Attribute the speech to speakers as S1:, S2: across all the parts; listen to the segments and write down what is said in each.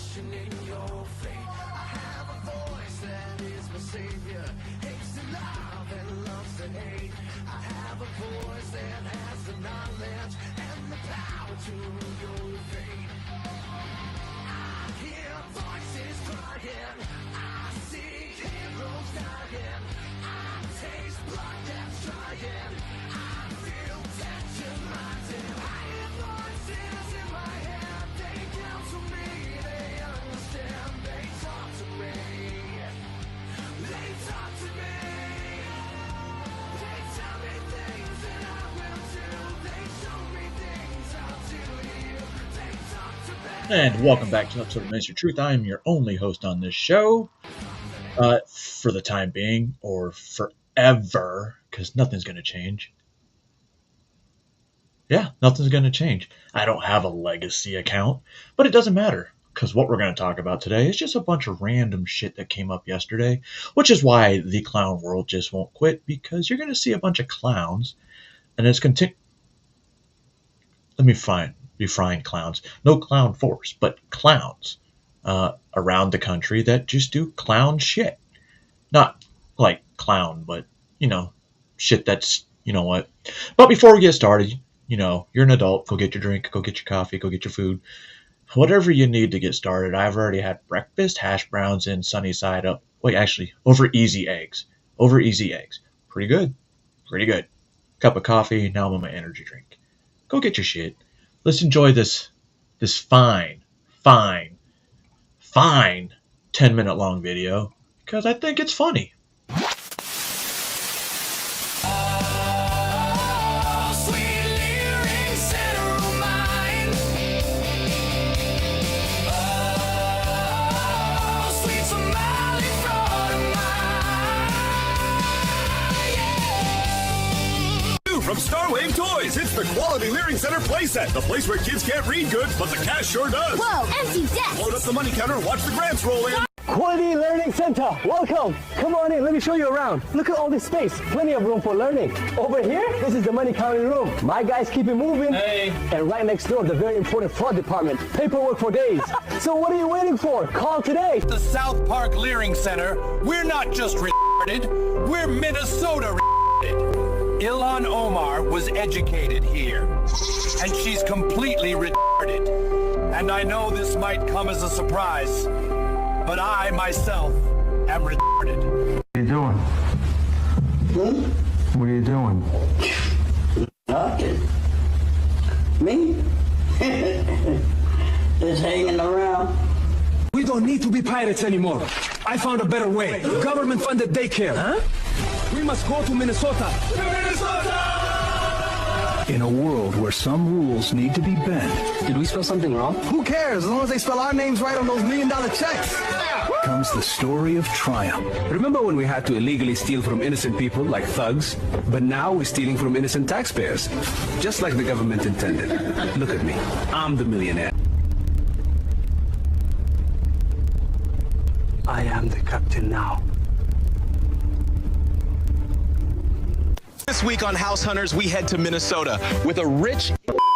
S1: questioning your fate. I have a voice that is my savior. Hates to love and loves to hate. I have a voice that has the knowledge and the power to rule your fate. I hear voices crying. I see heroes dying. I taste blood that's trying. I feel tension rising. I hear voices in my head. They counsel me. They understand. They talk to me. They talk to me. They tell me things that I will do. They show me things I'll do to you. They talk to me.
S2: And welcome back to an episode of Mr. Truth. I am your only host on this show. For the time being, or forever, because nothing's going to change. Yeah, nothing's going to change. I don't have a legacy account, but it doesn't matter, because what we're going to talk about today is just a bunch of random shit that came up yesterday, which is why the clown world just won't quit, because you're going to see a bunch of clowns, and it's define clowns. No clown force, but clowns around the country that just do clown shit. Not like clown, but, shit that's, what. But before we get started, you're an adult. Go get your drink, go get your coffee, go get your food. Whatever you need to get started. I've already had breakfast, hash browns, and sunny side up. Wait, actually, over easy eggs. Pretty good. Cup of coffee, now I'm on my energy drink. Go get your shit. Let's enjoy this fine 10-minute long video, because I think it's funny.
S3: From Starwave Toys, it's the Quality Learning Center playset. The place where kids can't read good, but the cash sure does.
S4: Whoa, empty desk!
S3: Load up the money counter and watch the grants roll in.
S5: Quality Learning Center, welcome. Come on in, let me show you around. Look at all this space, plenty of room for learning. Over here, this is the money counting room. My guys keep it moving. Hey. And right next door, the very important fraud department. Paperwork for days. So what are you waiting for? Call today.
S6: The South Park Learning Center, we're not just retarded, we're Minnesota retarded. Ilhan Omar was educated here, and she's completely retarded. And I know this might come as a surprise, but I, myself, am retarded.
S7: What are you doing? What are you doing?
S8: Nothing. Me? Just hanging around.
S5: We don't need to be pirates anymore. I found a better way. Government-funded daycare. Huh? We must go to Minnesota.
S9: In a world where some rules need to be bent.
S5: Did we spell something wrong? Who cares, as long as they spell our names right on those $1 million checks.
S9: Comes the story of triumph.
S5: Remember when we had to illegally steal from innocent people like thugs? But now we're stealing from innocent taxpayers. Just like the government intended. Look at me. I'm the millionaire. I am the captain now.
S10: This week on House Hunters, we head to Minnesota with a rich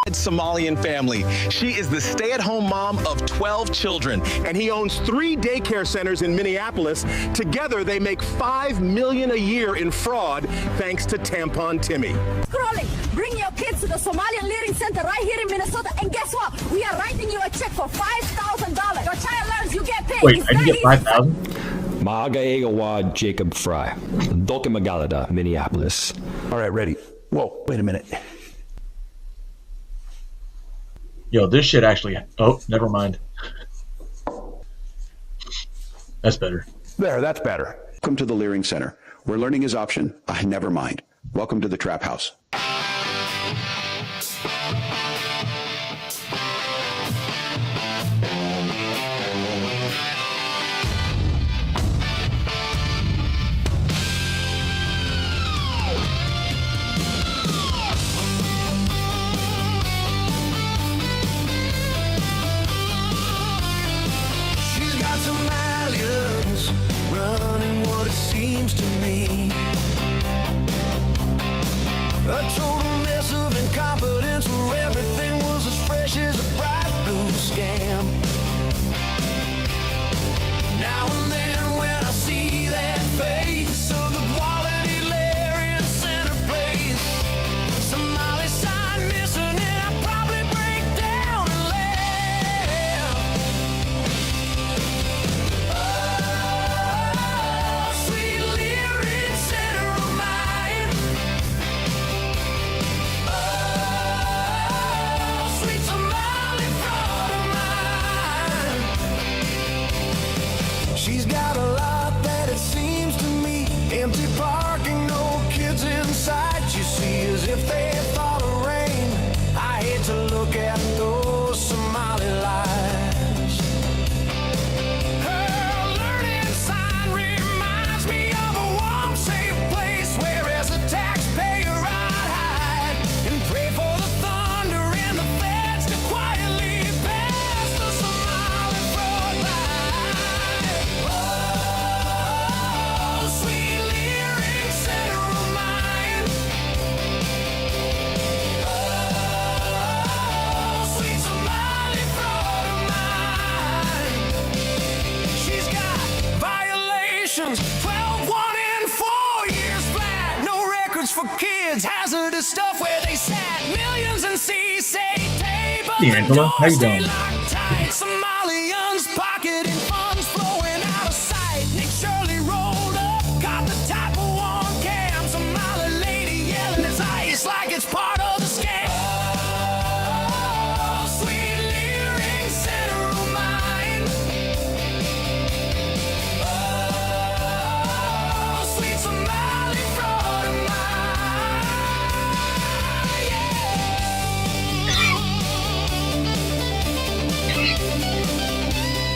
S10: Somalian family. She is the stay-at-home mom of 12 children, and he owns 3 daycare centers in Minneapolis. Together, they make $5 million a year in fraud, thanks to Tampon Timmy.
S4: Scrolling, bring your kids to the Somalian Learning Center right here in Minnesota, and guess what? We are writing you a check for $5,000. Your child learns, you get paid.
S2: Wait, I can get 5,000?
S11: Maaga Egawad Jacob Fry, Dolke Magalada, Minneapolis.
S7: All right, ready. Whoa, wait a minute.
S2: Yo, this shit actually... Oh, never mind. That's better.
S7: There, that's better.
S12: Welcome to the Learning Center, where learning is option. Never mind. Welcome to the Trap House.
S1: Somalians running what it seems to me. A total mess of incompetence where everything was as fresh as a bright blue scam. She's got a lot that it seems to me. Empty parking, no kids inside. You see, as if they thought of rain. I hate to look at those Somali lights. Her learning sign reminds me of a warm, safe place where as a taxpayer I'd hide and pray for the thunder and the feds to quietly pass the Somali fraud line. Oh, sweet lyric center of mine. Oh, sweet Somali fraud of mine. She's got violations, 12, 1 and 4 years flat. No records for kids, hazardous stuff where they sat. Millions in CSA, but
S2: Hey, Angela, how you doing?
S1: tight. Somalians pocketing funds flowing out of sight. Nick Shirley rolled up, caught the type of one cam. Somali lady yelling his ice like it's part of the scam. Oh, sweet lyric center of mine. Oh, sweet Somali fraud of mine.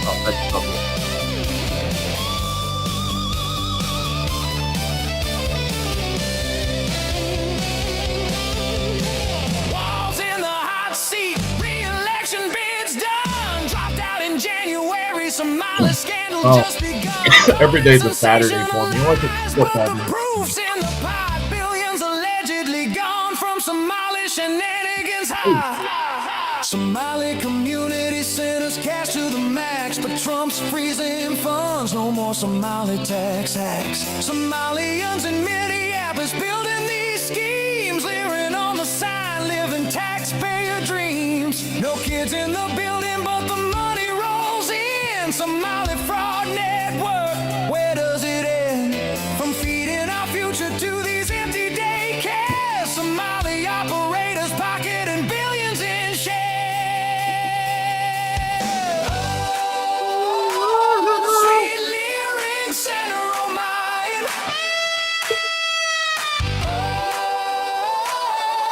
S2: Oh, that's trouble.
S1: Walls in the hot seat, re-election bids done. Dropped out in January, Somali scandal
S2: Oh.
S1: just begun.
S2: Every day's a Saturday for me. What the flip that is?
S1: Proofs in the pot, billions allegedly gone from Somali shenanigans. Somali community centers cash to the max, but Trump's freezing funds, no more Somali tax hacks. Somalians in Minneapolis building these schemes, leering on the sign, living taxpayer dreams. No kids in the building, but the money rolls in. Somali fraud network, where does it end? From feeding our future to these empty daycares, Somali operators pocketing billions in shares. Sweet lyric center of mine.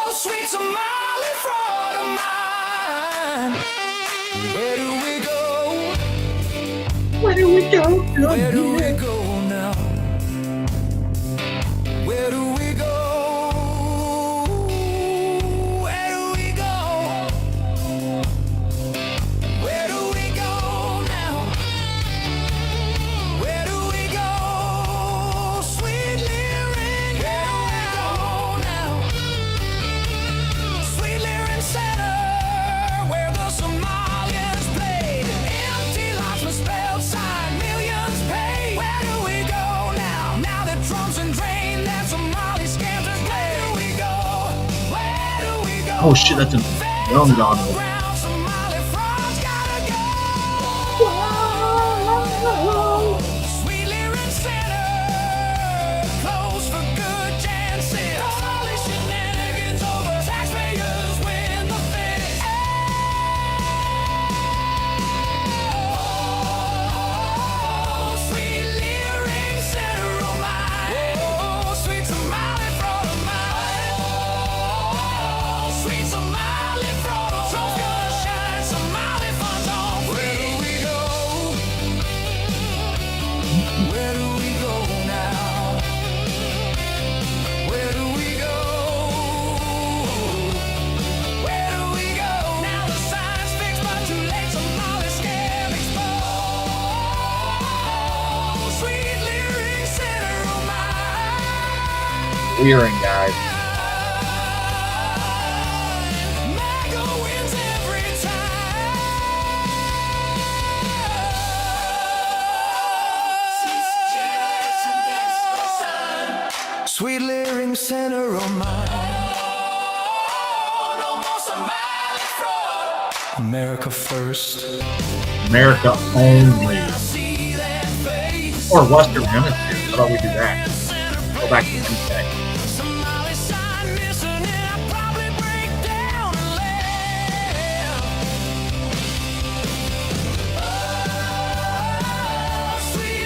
S1: Oh, sweet Somali fraud of mine. Where do we go?
S2: Where do we go?
S1: Where do we go now? Where do we go? Where do we go? Where do we go now? Where do we go? Sweet lyric, where do we go now? Sweet lyric center, where the Somalians played. Empty lots misspelled sign, millions paid. Where do we go now? Now that Trump's in drain, that Somali scams are played. Where do we go? Where do we go?
S2: Oh shit, that's a young Donald.
S1: Ground, Somali fraud's gotta go. Sweet lyric center, closed for good, Jan said. Somali shenanigans over, taxpayers win the fence. Oh, sweet lyric center of mine. Oh, sweet Somali fraud of mine. Oh, sweet Somali fraud of Trump's gonna shine. Somali funds on. Where do we go? Where do we go now? Where do we go? Where do we go? Now the sign's fixed, but too late. Somali scam exposed. Sweet lyric center of mine.
S2: Clearing, guys.
S1: MAGA wins every time. Sweet lyric center of mine. No more Somali fraud. America first.
S2: America only.
S1: See that face.
S2: Or Western Hemisphere. How about we do that? Go back to Tuesday.
S1: Somali sign missing and I'll probably break down and laugh. Oh, sweet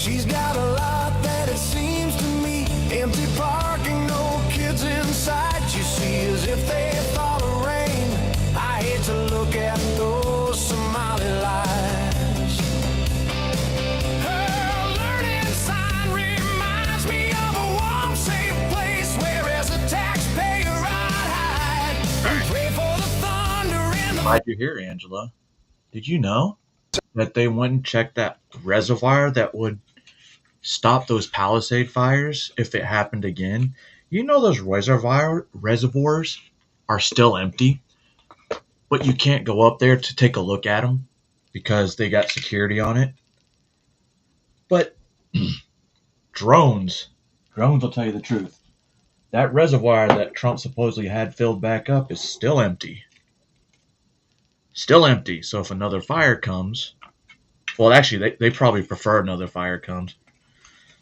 S1: She's got a lot that it seems to me. Empty parking, no kids inside. You see, as if they thought of rain. I hate to look at those Somali lights. Her learning sign reminds me of a warm, safe place where as a taxpayer I'd hide and pray for the thunder in the...
S2: Glad you're here, Angela. Did you know that they went and checked that reservoir that would stop those Palisade fires if it happened again? You know those reservoirs are still empty, but you can't go up there to take a look at them because they got security on it. But drones will tell you the truth. That reservoir that Trump supposedly had filled back up is still empty. Still empty. So if another fire comes, well, actually, they probably prefer another fire comes,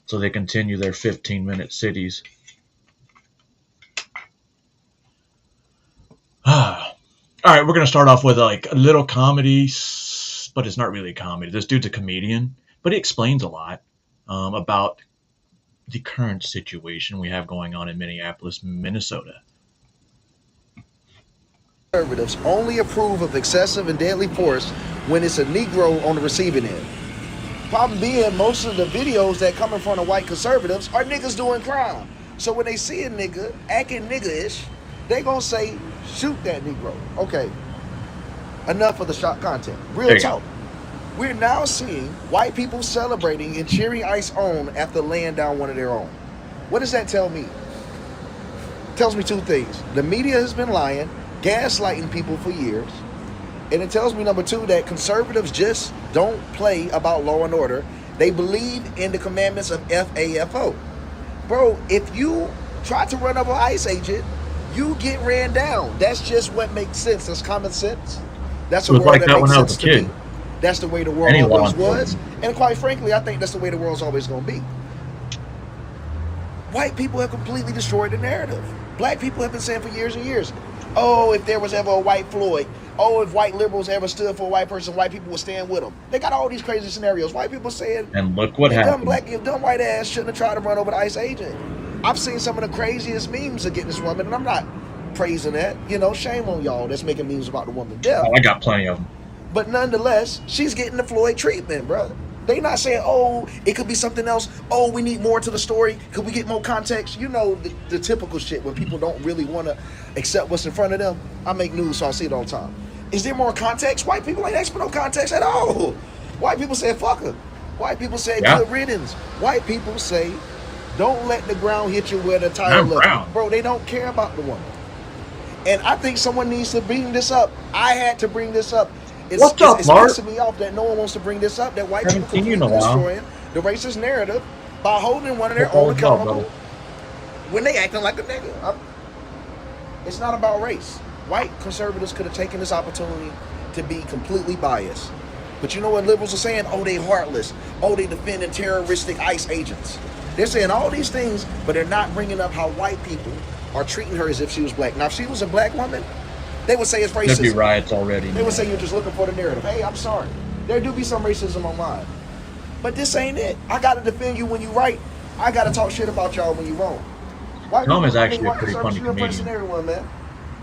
S2: so they continue their 15-minute cities. All right, we're going to start off with like a little comedy, but it's not really a comedy. This dude's a comedian, but he explains a lot about the current situation we have going on in Minneapolis, Minnesota.
S13: Conservatives only approve of excessive and deadly force when it's a Negro on the receiving end. Problem being, most of the videos that come in front of white conservatives are niggas doing crime. So when they see a nigga acting nigga-ish, they gonna say, shoot that Negro. Okay, enough of the shot content. Real talk. We're now seeing white people celebrating and cheering ICE on after laying down one of their own. What does that tell me? It tells me two things. The media has been lying, gaslighting people for years. And it tells me, number two, that conservatives just don't play about law and order. They believe in the commandments of FAFO. Bro, if you try to run over an ICE agent, you get ran down. That's just what makes sense. That's common sense. That's a world that makes sense to me. That's the way the world always was. And quite frankly, I think that's the way the world's always going to be. White people have completely destroyed the narrative. Black people have been saying for years and years, oh, if there was ever a white Floyd, oh, if white liberals ever stood for a white person, white people would stand with them. They got all these crazy scenarios. White people saying,
S2: and look what happened.
S13: Your dumb white ass shouldn't have tried to run over the ICE agent. I've seen some of the craziest memes of getting this woman, and I'm not praising that. You know, shame on y'all that's making memes about the woman's death.
S2: Oh, I got plenty of them.
S13: But nonetheless, she's getting the Floyd treatment, brother. They not saying, oh, it could be something else. Oh, we need more to the story. Could we get more context? You know, the typical shit when people don't really want to accept what's in front of them. I make news, so I see it all the time. Is there more context? White people ain't asking for no context at all. White people say, fuck her. White people say, good riddance. White people say, don't let the ground hit you where the tire looks. Bro, they don't care about the woman. And I think someone needs to bring this up. I had to bring this up. It's pissing me off that no one wants to bring this up, that white people completely destroying the racist narrative by holding one of their own accountable when they acting like a nigga. It's not about race. White conservatives could have taken this opportunity to be completely biased. But you know what liberals are saying? Oh, they heartless. Oh, they defending terroristic ICE agents. They're saying all these things, but they're not bringing up how white people are treating her as if she was black. Now, if she was a black woman, they would say it's racism.
S2: There'd be riots already.
S13: They would say you're just looking for the narrative. Hey, I'm sorry. There do be some racism online. But this ain't it. I got to defend you when you right. I got to talk shit about y'all when you wrong. White
S2: Tom is actually a pretty funny comedian.
S13: Everyone, man.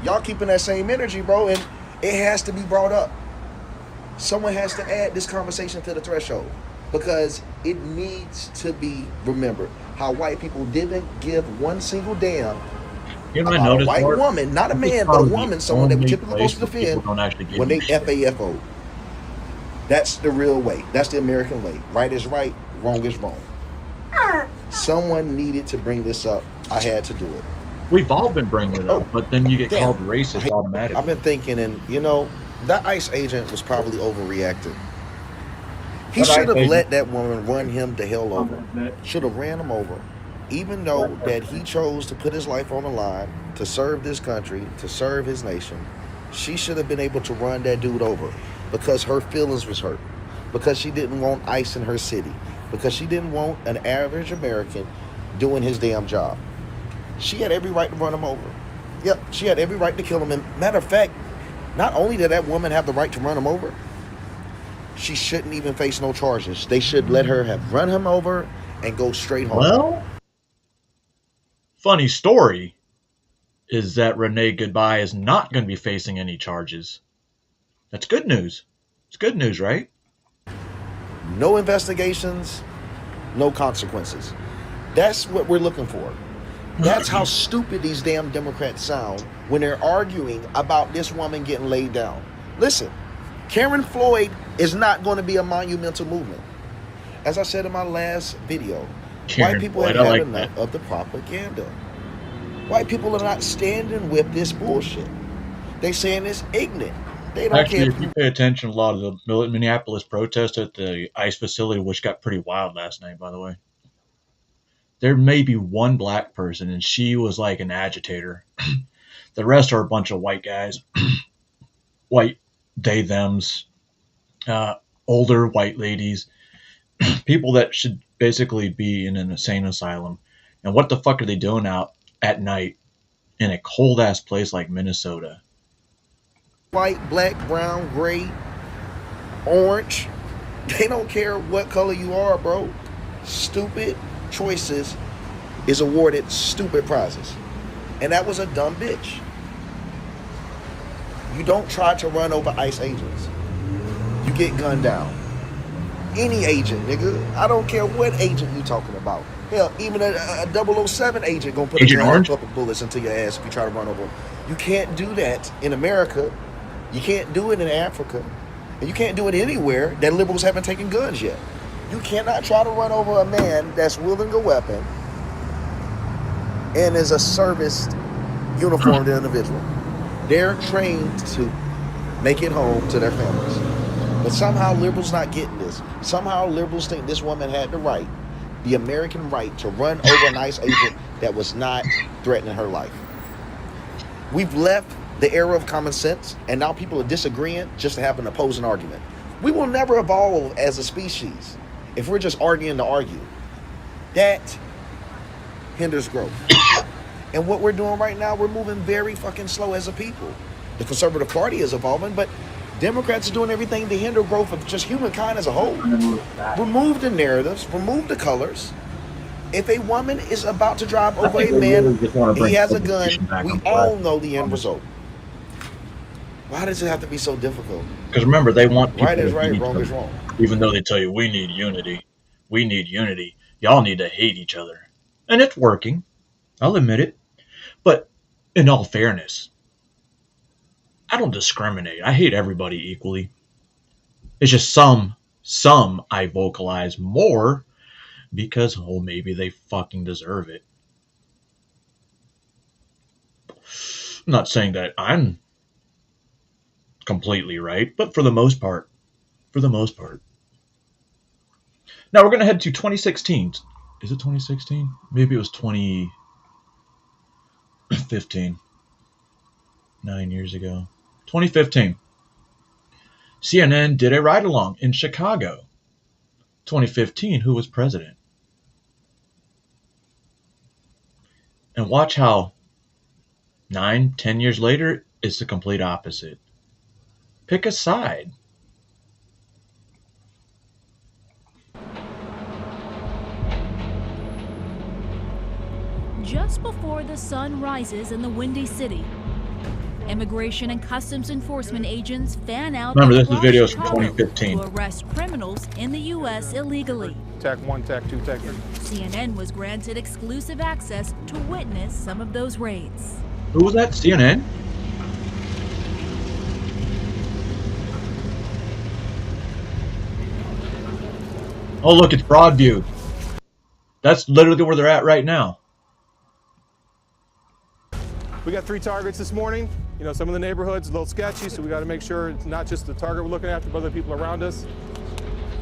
S13: Y'all keeping that same energy, bro, and it has to be brought up. Someone has to add this conversation to the threshold because it needs to be remembered how white people didn't give one single damn about a white woman, not a man, but a woman, someone that we typically supposed to defend when they FAFO. That's the real way. That's the American way. Right is right, wrong is wrong. Someone needed to bring this up. I had to do it.
S2: We've all been bringing it up, but then you get called racist automatically.
S13: I've been thinking, and you know, that ICE agent was probably overreacting. He should have let that woman run him the hell over. Should have ran him over. Even though that he chose to put his life on the line to serve this country, to serve his nation, she should have been able to run that dude over because her feelings was hurt, because she didn't want ICE in her city, because she didn't want an average American doing his damn job. She had every right to run him over. Yep, she had every right to kill him. And matter of fact, not only did that woman have the right to run him over, she shouldn't even face no charges. They should let her have run him over and go straight home.
S2: Well, funny story is that Renee Goodbye is not going to be facing any charges. That's good news. It's good news, right?
S13: No investigations, no consequences. That's what we're looking for. That's how stupid these damn Democrats sound when they're arguing about this woman getting laid down. Listen, Karen Floyd is not going to be a monumental movement. As I said in my last video, white people have had enough of the propaganda. White people are not standing with this bullshit. They saying it's ignorant. They don't
S2: Actually,
S13: care.
S2: if you pay attention, a lot of the Minneapolis protests at the ICE facility, which got pretty wild last night, by the way, there may be one black person, and she was like an agitator. The rest are a bunch of white guys, white they thems, older white ladies, people that should basically be in an insane asylum. And what the fuck are they doing out at night in a cold ass place like Minnesota?
S13: White, black, brown, gray, orange. They don't care what color you are, bro. Stupid choices is awarded stupid prizes. And that was a dumb bitch. You don't try to run over ICE agents. You get gunned down. Any agent, nigga. I don't care what agent you talking about. Hell, even a 007 agent gonna put
S2: Agent
S13: a
S2: Orange?
S13: couple bullets into your ass if you try to run over them. You can't do that in America. You can't do it in Africa. And you can't do it anywhere that liberals haven't taken guns yet. You cannot try to run over a man that's wielding a weapon and is a serviced, uniformed individual. They're trained to make it home to their families. But somehow liberals not getting this. Somehow liberals think this woman had the right, the American right, to run over an ICE agent that was not threatening her life. We've left the era of common sense, and now people are disagreeing just to have an opposing argument. We will never evolve as a species if we're just arguing to argue. That hinders growth. And what we're doing right now, we're moving very fucking slow as a people. The Conservative Party is evolving, but Democrats are doing everything to hinder growth of just humankind as a whole. Remove the narratives, remove the colors. If a woman is about to drive over a man and he has a gun, we all know the end result. Why does it have to be so difficult?
S2: Because remember, they want people
S13: right is
S2: to
S13: right,
S2: hate
S13: wrong
S2: each
S13: is
S2: other.
S13: wrong.
S2: Even though they tell you we need unity. We need unity. Y'all need to hate each other. And it's working. I'll admit it. But in all fairness, I don't discriminate. I hate everybody equally. It's just some I vocalize more because, oh, maybe they fucking deserve it. I'm not saying that I'm completely right, but for the most part. Now we're going to head to 2016. Is it 2016? Maybe it was 2015. 9 years ago. 2015. CNN did a ride-along in Chicago. 2015, who was president? And watch how 9-10 years later, it's the complete opposite. Pick a side.
S14: Just before the sun rises in the Windy City, Immigration and Customs Enforcement agents fan out
S2: Remember, this is
S14: across
S2: videos from
S14: Chicago
S2: 2015.
S14: to arrest criminals in the U.S. illegally.
S15: Tac 1, Tac 2, Tac 3.
S14: CNN was granted exclusive access to witness some of those raids.
S2: Who was that? CNN? Oh, look, it's Broadview. That's literally where they're at right now.
S15: We got 3 targets this morning. You know, some of the neighborhoods a little sketchy, so we got to make sure it's not just the target we're looking after, but other people around us.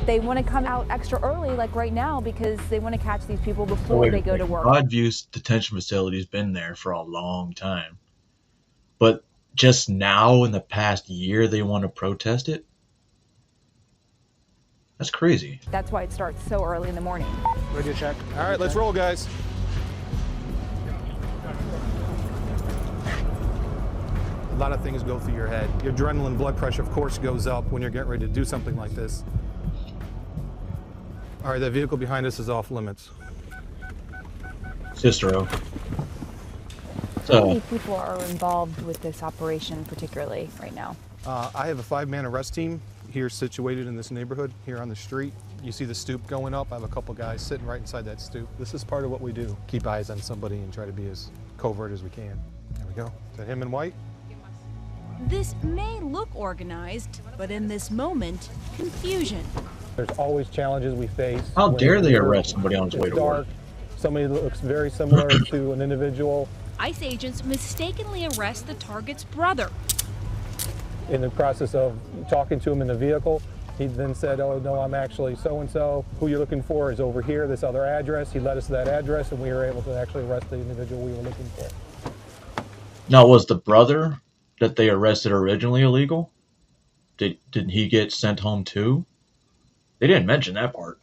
S16: They want to come out extra early, like right now, because they want to catch these people before they go to work.
S2: Broadview's detention facility has been there for a long time. But just now, in the past year, they want to protest it? That's crazy.
S16: That's why it starts so early in the morning.
S15: Ready to check? All right, let's roll, guys. A lot of things go through your head. Your adrenaline, blood pressure, of course, goes up when you're getting ready to do something like this. All right, that vehicle behind us is off limits.
S2: Cicero.
S16: How many people are involved with this operation particularly right now?
S15: I have a 5-man arrest team here situated in this neighborhood, here on the street. You see the stoop going up. I have a couple guys sitting right inside that stoop. This is part of what we do. Keep eyes on somebody and try to be as covert as we can. There we go. Is that him in white?
S14: This may look organized, but in this moment, confusion.
S15: There's always challenges we face.
S2: How dare they arrest somebody on his way to work?
S15: Somebody that looks very similar to an individual.
S14: ICE agents mistakenly arrest the target's brother.
S15: In the process of talking to him in the vehicle, he then said, oh no, I'm actually so-and-so. Who you're looking for is over here, this other address. He led us to that address and we were able to actually arrest the individual we were looking for.
S2: Now, was the brother that they arrested originally illegal? Did he get sent home too? They didn't mention that part.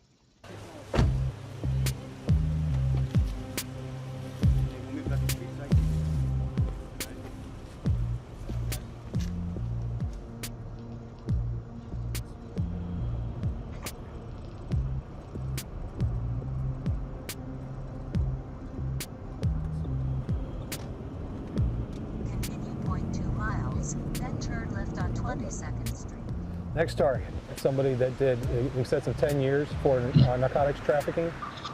S15: Next target, somebody that did in excess of 10 years for narcotics trafficking.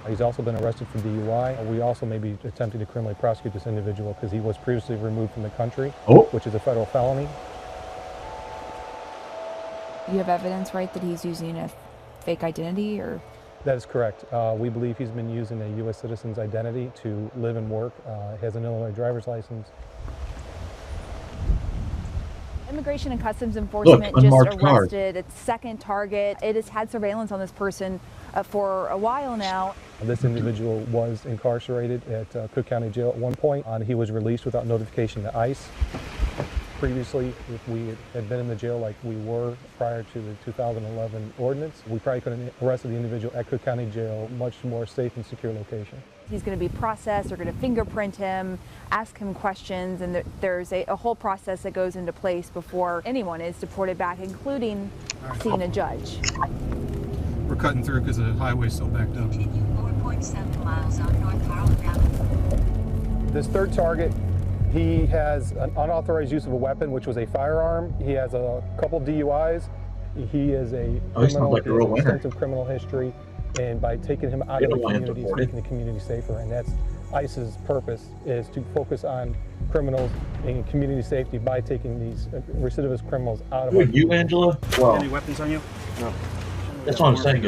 S15: He's also been arrested for DUI. We also may be attempting to criminally prosecute this individual because he was previously removed from the country, which is a federal felony.
S16: You have evidence, right, that he's using a fake identity, or?
S15: That is correct. We believe he's been using a U.S. citizen's identity to live and work. He has an Illinois driver's license.
S16: Immigration and Customs Enforcement just arrested its second target. It has had surveillance on this person for a while now.
S15: This individual was incarcerated at Cook County Jail at one point. He was released without notification to ICE. Previously, if we had been in the jail like we were prior to the 2011 ordinance, we probably could have arrested the individual at Cook County Jail, much more safe and secure location.
S16: He's going to be processed, they're going to fingerprint him, ask him questions, and there's a whole process that goes into place before anyone is deported back, including seeing a judge.
S15: We're cutting through because the highway's still backed up.
S17: 4.7 miles on North Harlem Avenue.
S15: This third target, he has an unauthorized use of a weapon, which was a firearm. He has a couple DUIs. He is a criminal, like extensive criminal history. And by taking him out of the community, it's making the community safer. And that's ICE's purpose, is to focus on criminals and community safety by taking these recidivist criminals out of our community.
S2: You, Angela? Wow.
S18: Any weapons on you? No.
S2: That's what I'm saying.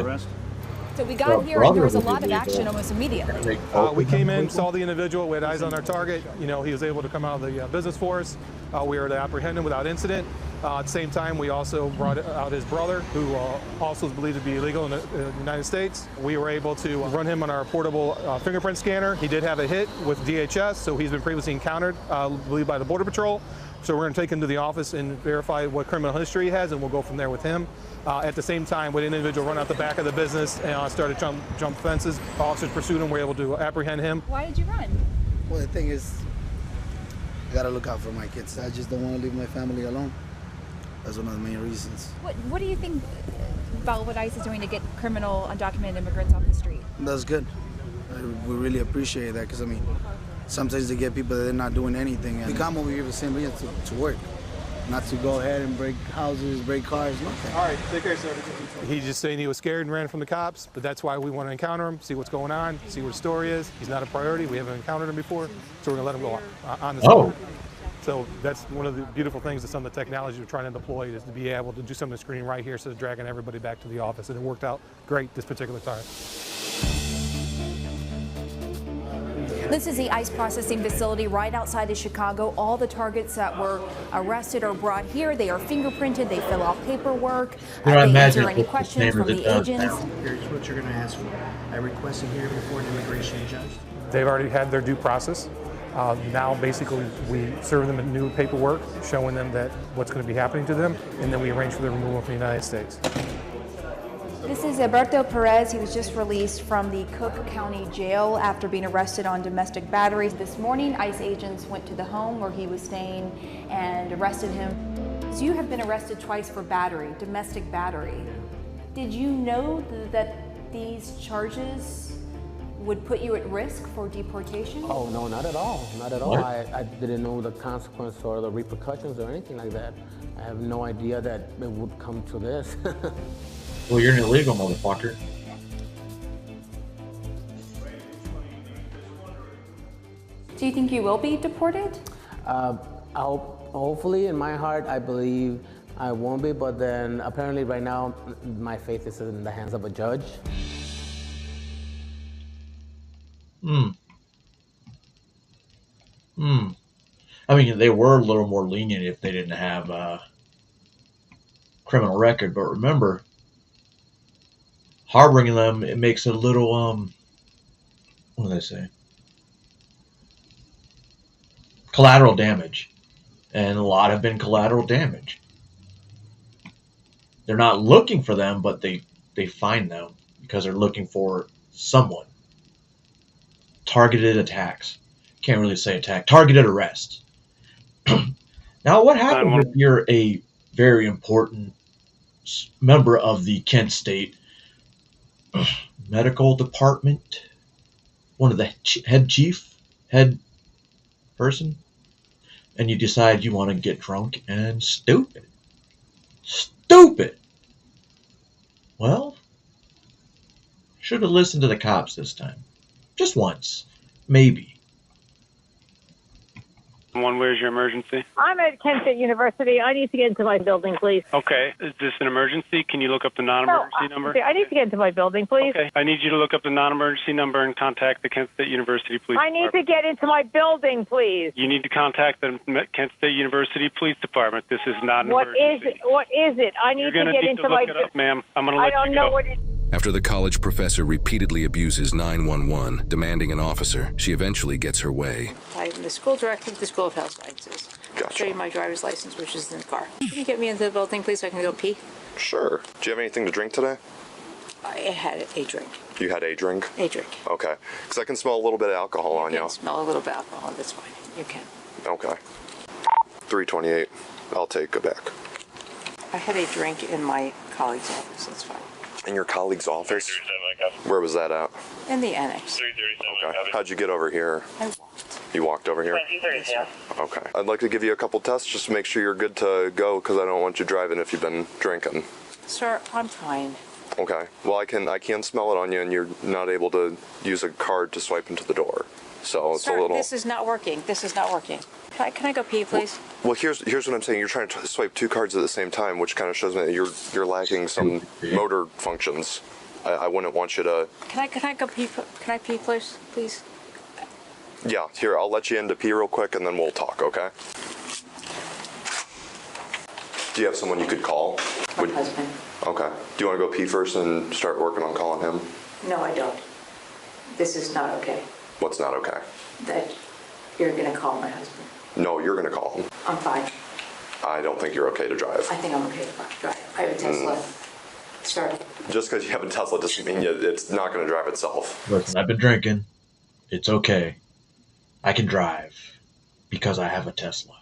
S16: So we got here and there was a lot of action almost immediately.
S15: We came in, saw the individual, we had eyes on our target. You know, he was able to come out of the business for us. We were able to apprehend him without incident. At the same time, we also brought out his brother, who also is believed to be illegal in the United States. We were able to run him on our portable fingerprint scanner. He did have a hit with DHS, so he's been previously encountered, I believe, by the Border Patrol. So we're going to take him to the office and verify what criminal history he has, and we'll go from there with him. At the same time, when an individual run out the back of the business and started jump fences, officers pursued him, were able to apprehend him.
S16: Why did you run?
S19: Well, the thing is, I got to look out for my kids. I just don't want to leave my family alone. That's one of the main reasons.
S16: What do you think about what ICE is doing to get criminal undocumented immigrants off the street?
S19: That's good. We really appreciate that because, I mean, sometimes they get people that they're not doing anything. And we come over here for the same reason, to work. Not to go ahead and break houses, break cars, nothing.
S15: All right, take care, sir. He's just saying he was scared and ran from the cops, but that's why we want to encounter him, see what's going on, see what his story is. He's not a priority. We haven't encountered him before, so we're going to let him go on the spot. So that's one of the beautiful things that some of the technology we're trying to deploy is to be able to do some of the screening right here instead of dragging everybody back to the office. And it worked out great this particular time.
S16: This is the ICE processing facility right outside of Chicago. All the targets that were arrested are brought here. They are fingerprinted. They fill out paperwork. They answer any questions from the agents.
S18: Here's what you're going to ask for. I requested here before an immigration judge.
S15: They've already had their due process. Now, basically, we serve them a new paperwork showing them that what's going to be happening to them, and then we arrange for their removal from the United States.
S16: This is Alberto Perez. He was just released from the Cook County Jail after being arrested on domestic battery. This morning, ICE agents went to the home where he was staying and arrested him. So you have been arrested twice for battery, domestic battery. Did you know that these charges would put you at risk for deportation?
S20: Oh, no, not at all. Not at all.
S2: What?
S20: I didn't know the consequence or the repercussions or anything like that. I have no idea that it would come to this.
S2: Well, you're an illegal motherfucker.
S16: Do you think you will be deported?
S20: Hopefully, in my heart, I believe I won't be, but then apparently right now, my faith is in the hands of a judge.
S2: I mean, they were a little more lenient if they didn't have a criminal record, but remember, harboring them, it makes it a little, what do they say? Collateral damage. And a lot have been collateral damage. They're not looking for them, but they find them because they're looking for someone. Targeted attacks. Can't really say attack. Targeted arrest. Now, what happens if you're a very important member of the Kent State Medical Department? One of the head person? And you decide you want to get drunk and stupid. Stupid! Well, should have listened to the cops this time. Just once. Maybe.
S21: Where's your emergency?
S22: I'm at Kent State University. I need to get into my building, please.
S21: Okay. Is this an emergency? Can you look up the non-emergency number?
S22: I need to get into my building, please.
S21: Okay. I need you to look up the non-emergency number and contact the Kent State University Police
S22: I need to get into my building, please.
S21: You need to contact the Kent State University Police Department. This is not an emergency.
S22: What is it? I need to get into my...
S21: You're going to need to look it up, ma'am. I'm going to let you go.
S22: I don't know what it is.
S23: After the college professor repeatedly abuses 911, demanding an officer, she eventually gets her way.
S24: I'm the school director of the School of Health Sciences. I'll show you my driver's license, which is in the car. Can you get me into the building, please, so I can go pee?
S25: Sure. Do you have anything to drink today?
S24: I had a drink.
S25: You had a drink?
S24: A drink.
S25: Okay. Because I can smell a little bit of alcohol on you.
S24: You can smell a little bit of alcohol. That's fine. You can.
S25: Okay. 328. I'll take it back.
S24: I had a drink in my colleague's office. That's fine.
S25: In your colleague's office? Where was that at?
S24: In the annex.
S25: Okay. How'd you get over here?
S24: I walked.
S25: You walked over here? Okay. I'd like to give you a couple tests just to make sure you're good to go because I don't want you driving if you've been drinking.
S24: Sir, I'm fine.
S25: Okay. Well, I can smell it on you and you're not able to use a card to swipe into the door. So it's
S24: Sir,
S25: a little...
S24: this is not working. This is not working. Can I go pee, please?
S25: Well, here's what I'm saying. You're trying to swipe two cards at the same time, which kind of shows me that you're lacking some motor functions. I wouldn't want you to...
S24: Can I go pee? Can I pee, please? Please?
S25: Yeah, here, I'll let you in to pee real quick and then we'll talk, okay? Do you have someone you could call?
S24: My husband.
S25: Okay. Do you want to go pee first and start working on calling him?
S24: No, I don't. This is not okay.
S25: What's not okay?
S24: That you're going to call my husband.
S25: No, you're going to call him.
S24: I'm fine.
S25: I don't think you're okay to drive.
S24: I think I'm okay to drive. I have a Tesla. Start.
S25: Just because you have a Tesla doesn't mean it's not going to drive itself.
S2: Listen, I've been drinking. It's okay. I can drive because I have a Tesla.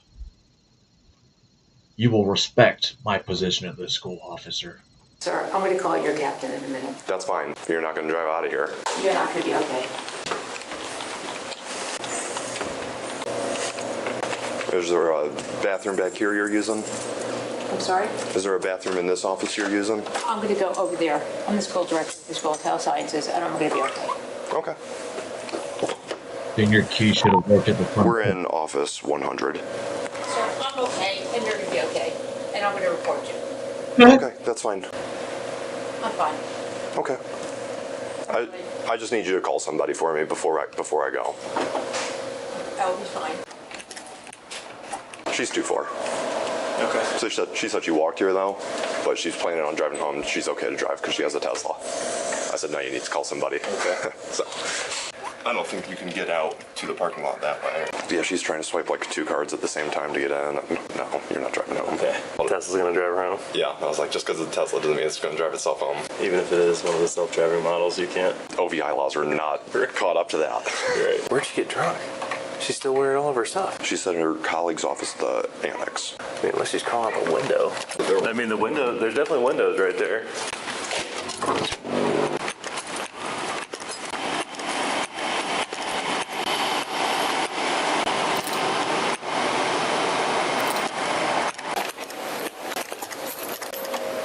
S2: You will respect my position as the school officer.
S24: Sir, I'm going to call your captain in a minute.
S25: That's fine. You're not going to drive out of here.
S24: You're not going to be okay.
S25: Is there a bathroom back here you're using?
S24: I'm sorry?
S25: Is there a bathroom in this office you're using?
S24: I'm going to go over there. I'm the school director of the School of Health Sciences, and I'm going to be okay.
S25: Okay.
S2: Then your key should have worked at the front.
S25: We're in office 100.
S24: Sir, I'm okay, and you're going to be okay, and I'm going to report you.
S25: Okay, that's fine.
S24: I'm fine.
S25: Okay. I just need you to call somebody for me before I go.
S24: I'll be fine.
S25: She's 2-4. Okay. So she said she walked here though, but she's planning on driving home. She's okay to drive because she has a Tesla. I said, no, you need to call somebody. Okay. So. I don't think you can get out to the parking lot that way. Yeah, she's trying to swipe like 2 cards at the same time to get in. No, you're not driving home. Okay.
S3: Tesla's gonna drive her home?
S25: Yeah, I was like, just because it's a Tesla doesn't mean it's going to drive itself home.
S3: Even if it is one of the self-driving models, you can't?
S25: OVI laws are not caught up to that.
S3: Right. Where'd she get drunk? She's still wearing all of her stuff.
S25: She said in her colleague's office, the annex.
S3: I mean, unless she's calling out the window. I mean, the window, there's definitely windows right there.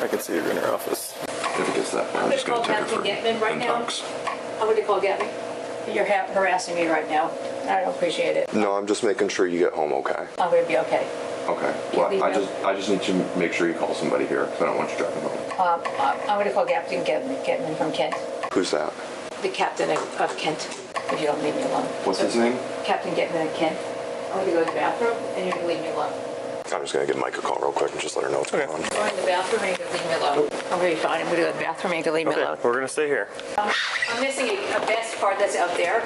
S3: I can see her in her office.
S25: If it gets that far,
S24: I'm
S25: I'm
S24: going
S25: just
S24: to
S25: going
S24: call
S25: to take her
S24: Captain
S25: for
S24: Getman right now.
S25: talks.
S24: I'm going to call Gabby. You're harassing me right now. I don't appreciate it.
S25: No, I'm just making sure you get home okay.
S24: I'm going to be okay.
S25: Okay. Well, I just need to make sure you call somebody here because I don't want you driving home.
S24: I'm going to call Captain Getman from Kent.
S25: Who's that?
S24: The captain of Kent, if you don't leave me alone.
S25: What's his name?
S24: Captain Getman of Kent. I'm going to go to the bathroom, and you're going to leave me alone.
S25: I'm just going to give Mike a call real quick and just let her know what's going on.
S24: I'm going to the bathroom, and you're going to leave me alone. I'm going to be fine. I'm going to go to the bathroom, and you're going to leave me alone.
S3: We're gonna stay here.
S24: I'm missing a vest part that's up there.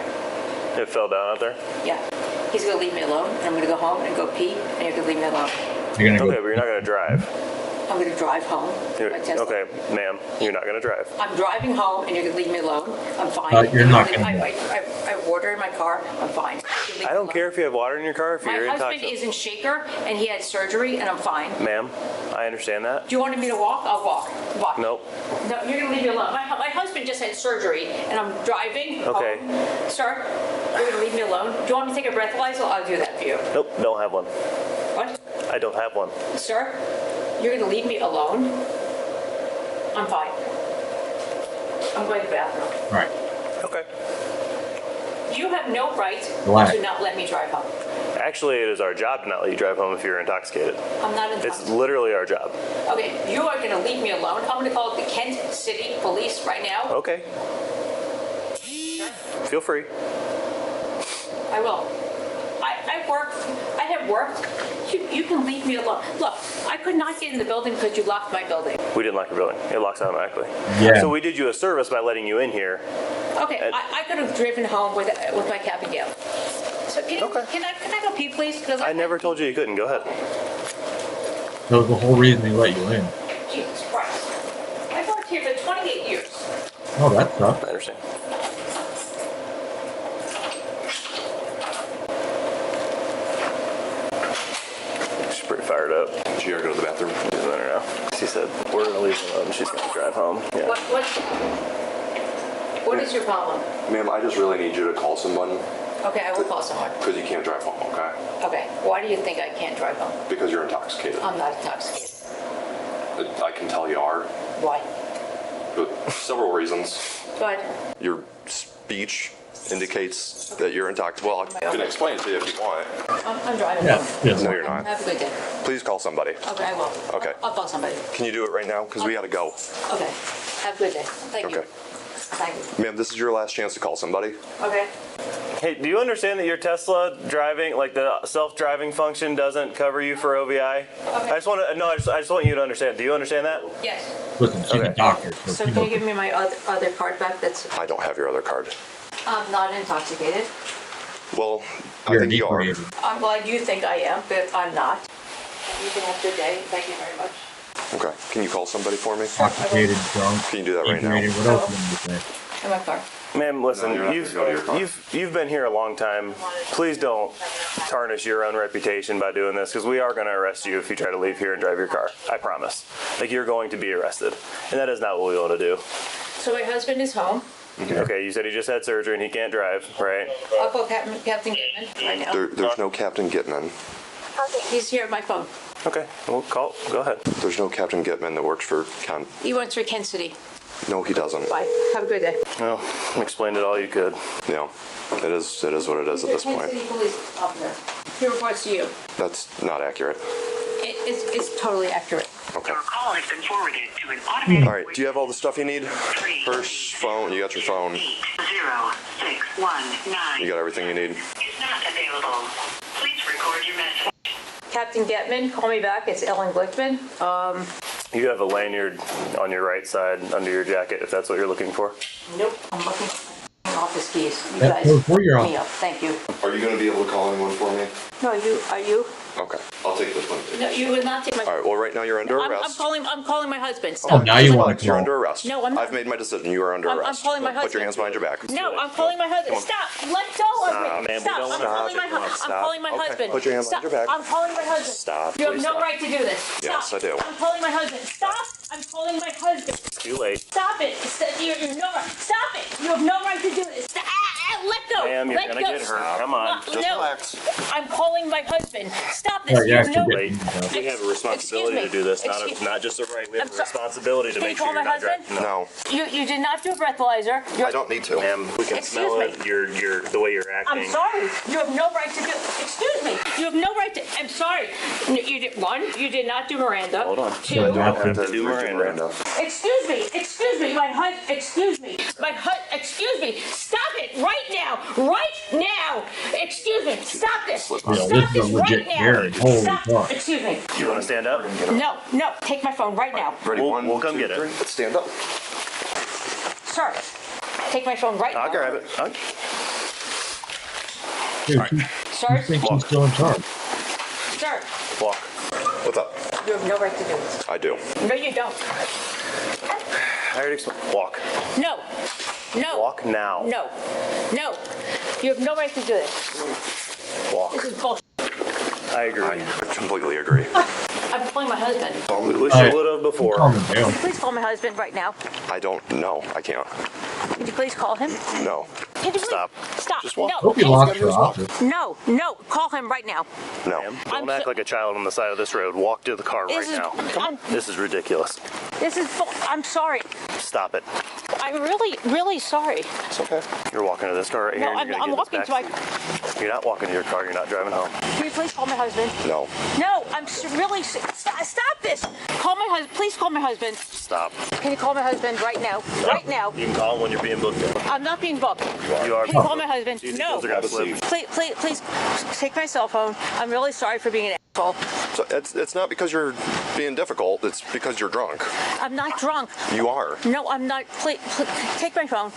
S3: It fell down out there?
S24: Yeah. He's going to leave me alone, and I'm going to go home and go pee, and you're going to leave me alone.
S3: Okay, but you're not gonna drive.
S24: I'm going to drive home.
S3: Okay, ma'am, you're not gonna drive.
S24: I'm driving home, and you're going to leave me alone. I'm fine.
S2: You're not gonna.
S24: I have water in my car. I'm fine.
S3: I don't care if you have water in your car, if
S24: My
S3: you're
S24: husband
S3: intoxicated.
S24: is in Shaker, and he had surgery, and I'm fine.
S3: Ma'am, I understand that.
S24: Do you want me to walk? I'll walk. Walk.
S3: Nope.
S24: No, you're going to leave me alone. My husband just had surgery, and I'm driving
S3: Okay.
S24: home. Sir, you're going to leave me alone? Do you want me to take a breathalyzer? I'll do that for you.
S3: Nope, don't have one.
S24: What?
S3: I don't have one.
S24: Sir, you're going to leave me alone? I'm fine. I'm going to the bathroom.
S2: Right.
S3: Okay.
S24: You have no right
S2: Why?
S24: to not let me drive home.
S3: Actually, it is our job to not let you drive home if you're intoxicated.
S24: I'm not
S3: It's
S24: intoxicated.
S3: literally our job.
S24: Okay, you are going to leave me alone. I'm going to call the Kent City Police right now.
S3: Okay. Feel free.
S24: I will. I have worked. You can leave me alone. Look, I could not get in the building because you locked my building.
S3: We didn't lock your building. It locks automatically.
S2: Yeah.
S3: So we did you a service by letting you in here.
S24: Okay, I could have driven home with my cap and gown. So can I go pee, please? Because
S3: I never told you you couldn't. Go ahead.
S2: That was the whole reason they let you in.
S24: Jesus Christ. I've worked here for 28 years.
S2: Oh, that sucks.
S3: I understand. She's pretty fired up.
S25: Did she ever go to the bathroom?
S3: She's in there now. She said, we're going to leave her alone. She's going to drive home. Yeah.
S24: What is your problem?
S25: Ma'am, I just really need you to call someone
S24: Okay, I will call someone.
S25: because you can't drive home, okay?
S24: Okay, why do you think I can't drive home?
S25: Because you're intoxicated.
S24: I'm not intoxicated.
S25: I can tell you are.
S24: Why?
S25: But several reasons.
S24: But
S25: Your speech indicates that you're intoxicated. Well, I can explain it to you if you want.
S24: I'm driving
S25: Yeah.
S24: home.
S25: No, you're not.
S24: Have a good day.
S25: Please call somebody.
S24: Okay, I will.
S25: Okay.
S24: I'll call somebody.
S25: Can you do it right now? Because we got to go.
S24: Okay. Have a good day. Thank you.
S25: Okay.
S24: Thank you.
S25: Ma'am, this is your last chance to call somebody.
S24: Okay.
S3: Hey, do you understand that your Tesla driving, like the self-driving function, doesn't cover you for OVI? I just want to. No, I just want you to understand. Do you understand that?
S24: Yes.
S2: Listen, she's a doctor.
S24: So can you give me my other card back?
S25: I don't have your other card.
S24: I'm not intoxicated.
S25: Well, I think you are.
S24: I'm glad you think I am, but I'm not. You can have a good day. Thank you very much.
S25: Okay. Can you call somebody for me?
S2: Intoxicated, drunk.
S25: Can you do that right now?
S2: What else do you say?
S24: In my car.
S3: Ma'am, listen,
S25: No, you're not gonna go to your car.
S3: you've been here a long time. Please don't tarnish your own reputation by doing this, because we are going to arrest you if you try to leave here and drive your car. I promise. Like, you're going to be arrested, and that is not what we want to do.
S24: So my husband is home.
S3: Okay, you said he just had surgery and he can't drive, right?
S24: I'll call Captain Gitman right now.
S25: There's no Captain Gitman.
S24: He's here at my phone.
S3: Okay, well, go ahead.
S25: There's no Captain Gitman that works for
S24: He works for Kent City.
S25: No, he doesn't.
S24: Bye. Have a good day.
S3: Well, explained it all you could.
S25: Yeah, it is what it is at this
S24: Kent
S25: point.
S24: City Police Officer. He reports to you.
S25: That's not accurate.
S24: It's totally accurate.
S25: Okay.
S17: Call has been forwarded to an automated
S25: All right. Do you have all the stuff you need? Purse, phone. You got your phone.
S17: 0619
S25: You got everything you need.
S17: is not available. Please record your message.
S24: Captain Getman, call me back. It's Ellen Glickman.
S3: You have a lanyard on your right side under your jacket, if that's what you're looking for.
S24: Nope. I'm looking for office keys. You
S2: That-
S24: guys
S2: where you're
S24: me
S2: on.
S24: up. Thank you.
S25: Are you going to be able to call anyone for me?
S24: No, are you?
S25: Okay, I'll take this one.
S24: No, you would not take my.
S25: All right, well, right now you're under
S24: I'm
S25: arrest.
S24: calling my husband.
S2: Oh,
S24: Stop.
S2: now you want
S25: Relax,
S2: to
S25: you're
S2: call.
S25: under arrest.
S24: No, I'm not.
S25: I've made my decision. You are under
S24: I'm
S25: arrest.
S24: calling my husband.
S25: Put your hands behind your back.
S24: No, I'm calling my husband. Stop. Let go of
S25: Stop,
S24: me.
S25: man, we
S24: Stop.
S25: don't
S24: I'm
S25: wanna
S24: calling my
S25: have it.
S24: husband. I'm
S25: Stop.
S24: calling my
S25: Okay,
S24: husband.
S25: put your hands
S24: Stop.
S25: behind your back.
S24: I'm calling my husband.
S25: Stop,
S24: You have
S25: please
S24: no
S25: stop.
S24: right to do this. Stop.
S25: Yes, I do.
S24: I'm calling my husband. Stop. I'm calling my husband.
S3: Too late.
S24: Stop it. You're no right. Stop it. You have no right to do this. Stop. Let go.
S3: Ma'am, you're
S24: Let
S3: gonna
S24: go.
S3: get hurt. Come on.
S24: No,
S3: Just
S24: no.
S3: relax.
S24: I'm calling my husband. Stop this.
S2: Right,
S24: You
S2: you're
S24: have no
S2: actually
S24: right.
S3: We have a responsibility to do this, not just a right. We have a responsibility to
S24: Can you
S3: make sure
S24: call
S3: you're
S24: my
S3: not
S24: husband?
S3: driving.
S25: No,
S24: You did not do a breathalyzer.
S25: I don't need to.
S3: Ma'am, we can
S24: Excuse
S3: smell
S24: me.
S3: it. You're the way you're acting.
S24: I'm sorry. You have no right to do. Excuse me. You have no right to. I'm sorry. You did one. You did not do Miranda.
S3: Hold on.
S24: Two.
S3: You don't have
S25: have
S3: to
S25: to
S3: do Miranda.
S24: Excuse me. Excuse me. My husband. Excuse me. My husband. Excuse me. Stop it right now. Right now. Excuse me. Stop this. Stop
S2: this
S24: this
S2: is a legit
S24: right now.
S2: Gary. Holy
S24: Stop.
S2: fuck.
S24: Excuse me.
S3: You want to stand up?
S24: No. No. Take my phone right now,
S25: Ready?
S3: We'll come
S25: two,
S3: get it.
S25: three. Let's stand up.
S24: sir. Take my phone right now.
S3: I'll grab it.
S2: Dude,
S24: Sir.
S2: you think she's still in charge?
S24: Sir.
S3: Walk.
S25: What's up?
S24: You have no right to do this.
S25: I do.
S24: No, you don't.
S3: I already explained. Walk.
S24: No. No.
S3: Walk now.
S24: No. No. You have no right to do this.
S3: Walk.
S24: This is bullshit.
S3: I agree.
S25: I completely agree.
S24: I'm calling my husband.
S3: We wish you would have before.
S2: Calm him down.
S24: Please call my husband right now.
S25: I don't know. I can't.
S24: Could you please call him?
S25: No.
S24: Can you please?
S3: Stop.
S24: Stop.
S3: Just walk.
S24: No.
S2: Hope you locked her office.
S24: No. No. Call him right now.
S25: No.
S3: Don't act like a child on the side of this road. Walk to the car right
S24: This is-
S3: now. Come on. This is ridiculous.
S24: This is. I'm sorry.
S3: Stop it.
S24: I'm really, really sorry.
S25: It's okay.
S3: You're walking to this car right here.
S24: No,
S3: and
S24: I'm
S3: you're gonna get
S24: walking
S3: this
S24: to my.
S3: back. You're not walking to your car. You're not driving home.
S24: Can you please call my husband?
S25: No.
S24: No. Really. Stop this. Call my husband. Please call my husband.
S3: Stop.
S24: Can you call my husband right now? Right now.
S3: You can call him when you're being booked in.
S24: I'm not being booked.
S3: You are.
S24: Can you call my husband? No.
S3: Those are gonna slip.
S24: Please take my cell phone. I'm really sorry for being an asshole.
S25: So it's not because you're being difficult. It's because you're drunk.
S24: I'm not drunk.
S25: You are.
S24: No, I'm not. Please take my phone.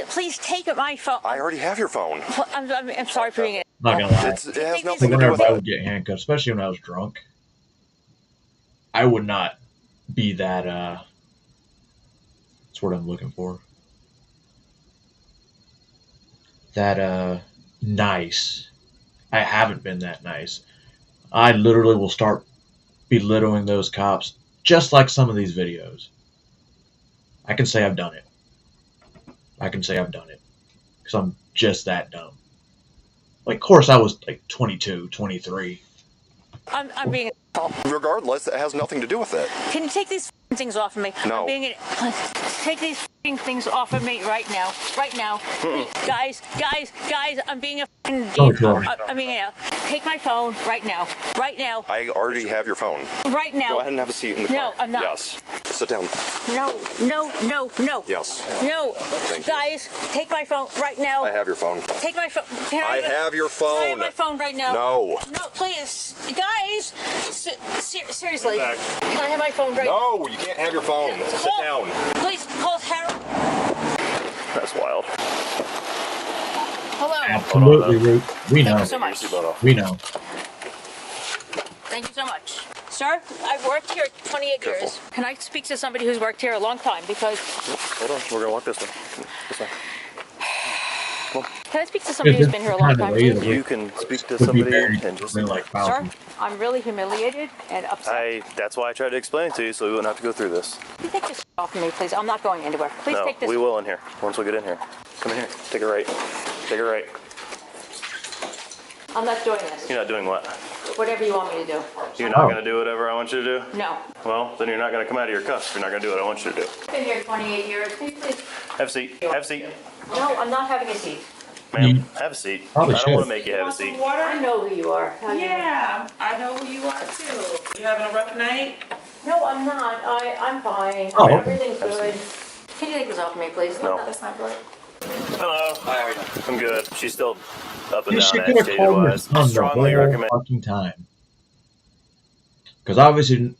S24: Please take my phone.
S25: I already have your phone.
S24: I'm sorry for being an
S2: Not gonna lie.
S25: It has
S2: I
S25: nothing to
S2: wonder
S25: do
S2: if
S25: with
S2: I
S25: it.
S2: would get handcuffed, especially when I was drunk. I would not be that, that's what I'm looking for. That, nice. I haven't been that nice. I literally will start belittling those cops, just like some of these videos. I can say I've done it. I can say I've done it. Because I'm just that dumb. Like, of course, I was like 22, 23.
S24: I'm being an asshole.
S25: Regardless, it has nothing to do with it.
S24: Can you take these things off of me?
S25: No.
S24: I'm being an, take these things off of me right now. Right now. Guys, I'm being a I mean, take my phone right now. Right now.
S25: I already have your phone.
S24: Right now.
S25: Go ahead and have a seat in the car.
S24: No, I'm not.
S25: Yes. Sit down.
S24: No.
S25: Yes.
S24: No.
S25: Thank you.
S24: Guys, take my phone right now.
S25: I have your phone.
S24: Take my phone.
S25: I have your phone.
S24: Can I have my phone right now?
S25: No.
S24: No, please. Guys, seriously. Can I have my phone right now?
S25: No, you can't have your phone. Sit down.
S24: Please, call Harold.
S3: That's wild.
S24: Hello.
S2: Absolutely, Ruth. We know.
S24: Thank you so much.
S2: We know.
S24: Thank you so much. Sir, I've worked here 28 years. Can I speak to somebody who's worked here a long time? Because.
S3: Hold on. We're going to walk this way. This way. Come on.
S24: Can I speak to somebody who's been here a long time? Please?
S3: You can speak to somebody and just.
S24: Sir, I'm really humiliated and upset.
S3: That's why I tried to explain it to you so we wouldn't have to go through this.
S24: Can you take this off of me, please? I'm not going anywhere. Please
S3: No,
S24: take this.
S3: we will in here. Once we get in here. Come in here. Take a right. Take a right.
S24: I'm not doing this.
S3: You're not doing what?
S24: Whatever you want me to do.
S3: You're not going to do whatever I want you to do?
S24: No.
S3: Well, then you're not going to come out of your cuffs if you're not going to do what I want you to do.
S24: I've been here 28 years. Can you please?
S3: Have a seat. Have a seat.
S24: No, I'm not having a seat.
S3: Ma'am, have a seat. I
S2: Probably
S3: don't
S2: should.
S3: want to make you have a seat.
S24: I know who you are.
S5: Yeah, I know who you are too. You having a rough night?
S24: No, I'm not. I'm fine.
S2: Oh.
S24: Everything's good. Can you take this off of me, please?
S3: No.
S24: That's not good.
S3: Hello. Hi, how are you? I'm good. She's still up and
S2: You
S3: down
S2: should get a call your
S3: agitated-wise.
S2: son the
S3: Strongly
S2: whole
S3: recommend.
S2: fucking time. Because obviously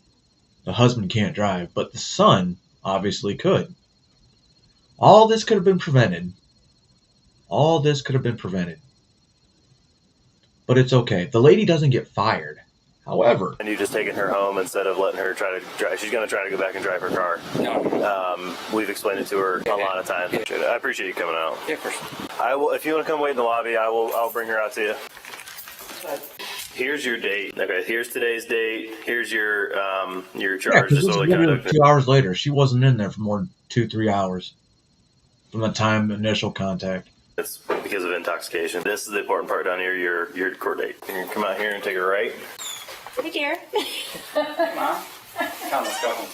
S2: the husband can't drive, but the son obviously could. All this could have been prevented All this could have been prevented. But it's okay. The lady doesn't get fired. However,
S3: and you just taking her home instead of letting her try to drive. She's going to try to go back and drive her car. No. We've explained it to her a lot of times. I appreciate you coming out.
S18: Yeah, for sure.
S3: I will. If you want to come wait in the lobby, I'll bring her out to you. Here's your date. Okay, here's today's date. Here's your charge.
S2: Yeah, this is literally 2 hours later. She wasn't in there for more than 2-3 hours from the time of initial contact.
S3: It's because of intoxication. This is the important part down here. Your court date. You're gonna come out here and take a right.
S24: Right here.
S18: Mom, come, let's go home.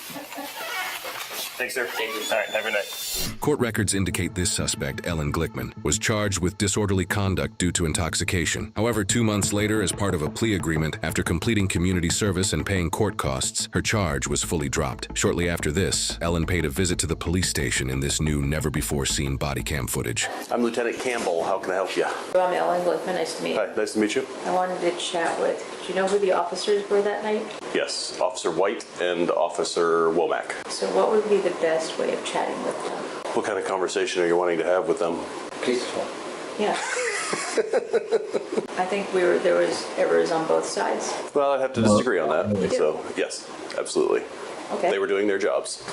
S3: Thanks, sir. All right, have a good night.
S23: Court records indicate this suspect, Ellen Glickman, was charged with disorderly conduct due to intoxication. However, 2 months later, as part of a plea agreement, after completing community service and paying court costs, her charge was fully dropped. Shortly after this, Ellen paid a visit to the police station in this new, never-before-seen body cam footage.
S4: I'm Lieutenant Campbell. How can I help you?
S24: I'm Ellen Glickman. Nice to meet you.
S4: Hi, nice to meet you.
S24: I wanted to chat with, do you know who the officers were that night?
S4: Yes, Officer White and Officer Womack.
S24: So what would be the best way of chatting with them?
S4: What kind of conversation are you wanting to have with them?
S18: Peaceful.
S24: Yeah. I think there was errors on both sides.
S4: Well, I'd have to disagree on that. So, yes, absolutely.
S24: Okay.
S4: They were doing their jobs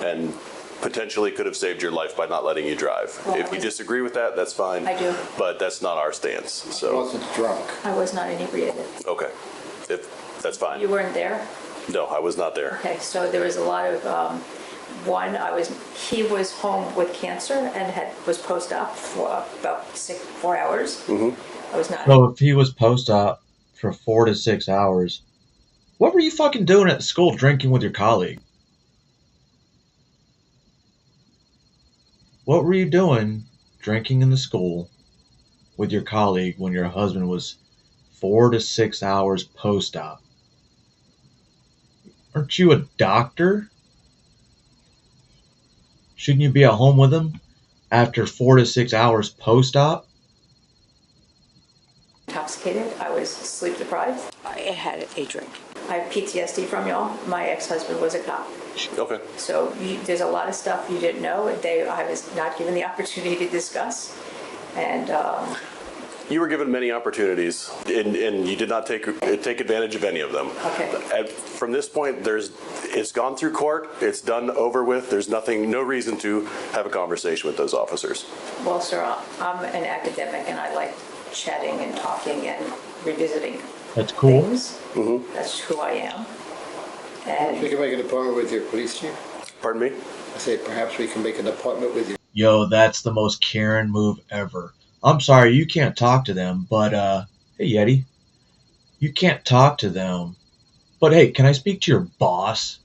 S4: and potentially could have saved your life by not letting you drive.
S24: Well,
S4: if you disagree with that, that's fine.
S24: I do.
S4: But that's not our stance. So.
S18: I wasn't drunk.
S24: I was not inebriated.
S4: Okay. That's fine.
S24: You weren't there?
S4: No, I was not there.
S24: Okay, so there was a lot of, he was home with cancer and was post-op for about 4 hours.
S4: Mm-hmm.
S24: I was not.
S2: So if he was post-op for 4 to 6 hours, what were you fucking doing at school drinking with your colleague? What were you doing drinking in the school with your colleague when your husband was 4 to 6 hours post-op? Aren't you a doctor? Shouldn't you be at home with him after 4 to 6 hours post-op?
S24: Intoxicated. I was sleep deprived. I had a drink. I have PTSD from y'all. My ex-husband was a cop.
S4: Okay.
S24: So there's a lot of stuff you didn't know. I was not given the opportunity to discuss. And
S4: you were given many opportunities, and you did not take advantage of any of them.
S24: Okay.
S4: From this point, it's gone through court. It's done, over with. There's no reason to have a conversation with those officers.
S24: Well, sir, I'm an academic, and I like chatting and talking and revisiting.
S2: That's cool.
S24: Things.
S4: Mm-hmm.
S24: That's who I am. And
S18: we can make an appointment with your police chief.
S4: Pardon me?
S18: I say perhaps we can make an appointment with you.
S2: Yo, that's the most Karen move ever. I'm sorry, you can't talk to them, but, hey, Yeti. You can't talk to them. But, hey, can I speak to your boss?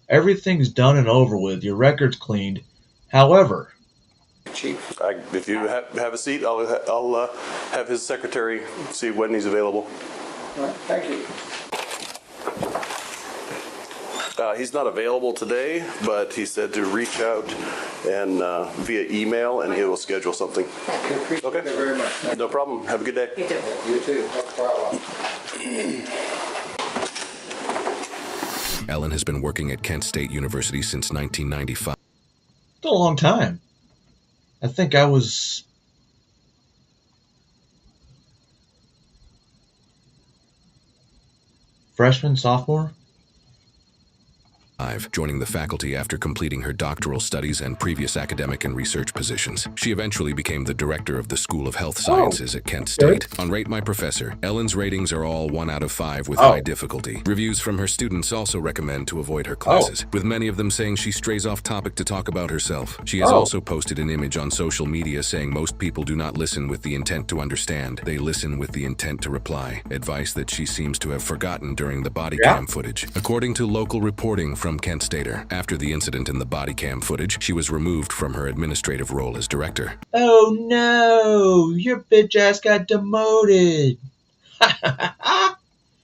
S2: Everything's done and over with. Your record's cleaned. However...
S4: Chief, if you have a seat, I'll have his secretary see when he's available.
S18: All right, thank you.
S4: He's not available today, but he said to reach out and via email, and he will schedule something.
S18: Okay. Very much.
S4: No problem. Have a good day.
S24: You too.
S18: You too. No problem.
S23: Ellen has been working at Kent State University since 1995.
S2: It's a long time. I think I was... freshman, sophomore?
S23: Joining the faculty after completing her doctoral studies and previous academic and research positions. She eventually became the director of the School of Health Sciences at Kent State. On Rate My Professor, Ellen's ratings are all 1 out of 5 with high difficulty. Reviews from her students also recommend to avoid her classes, with many of them saying she strays off topic to talk about herself. She has also posted an image on social media saying most people do not listen with the intent to understand, they listen with the intent to reply. Advice that she seems to have forgotten during the body cam footage. According to local reporting from Kent Stater, after the incident in the body cam footage, she was removed from her administrative role as director.
S2: Oh no, your bitch ass got demoted.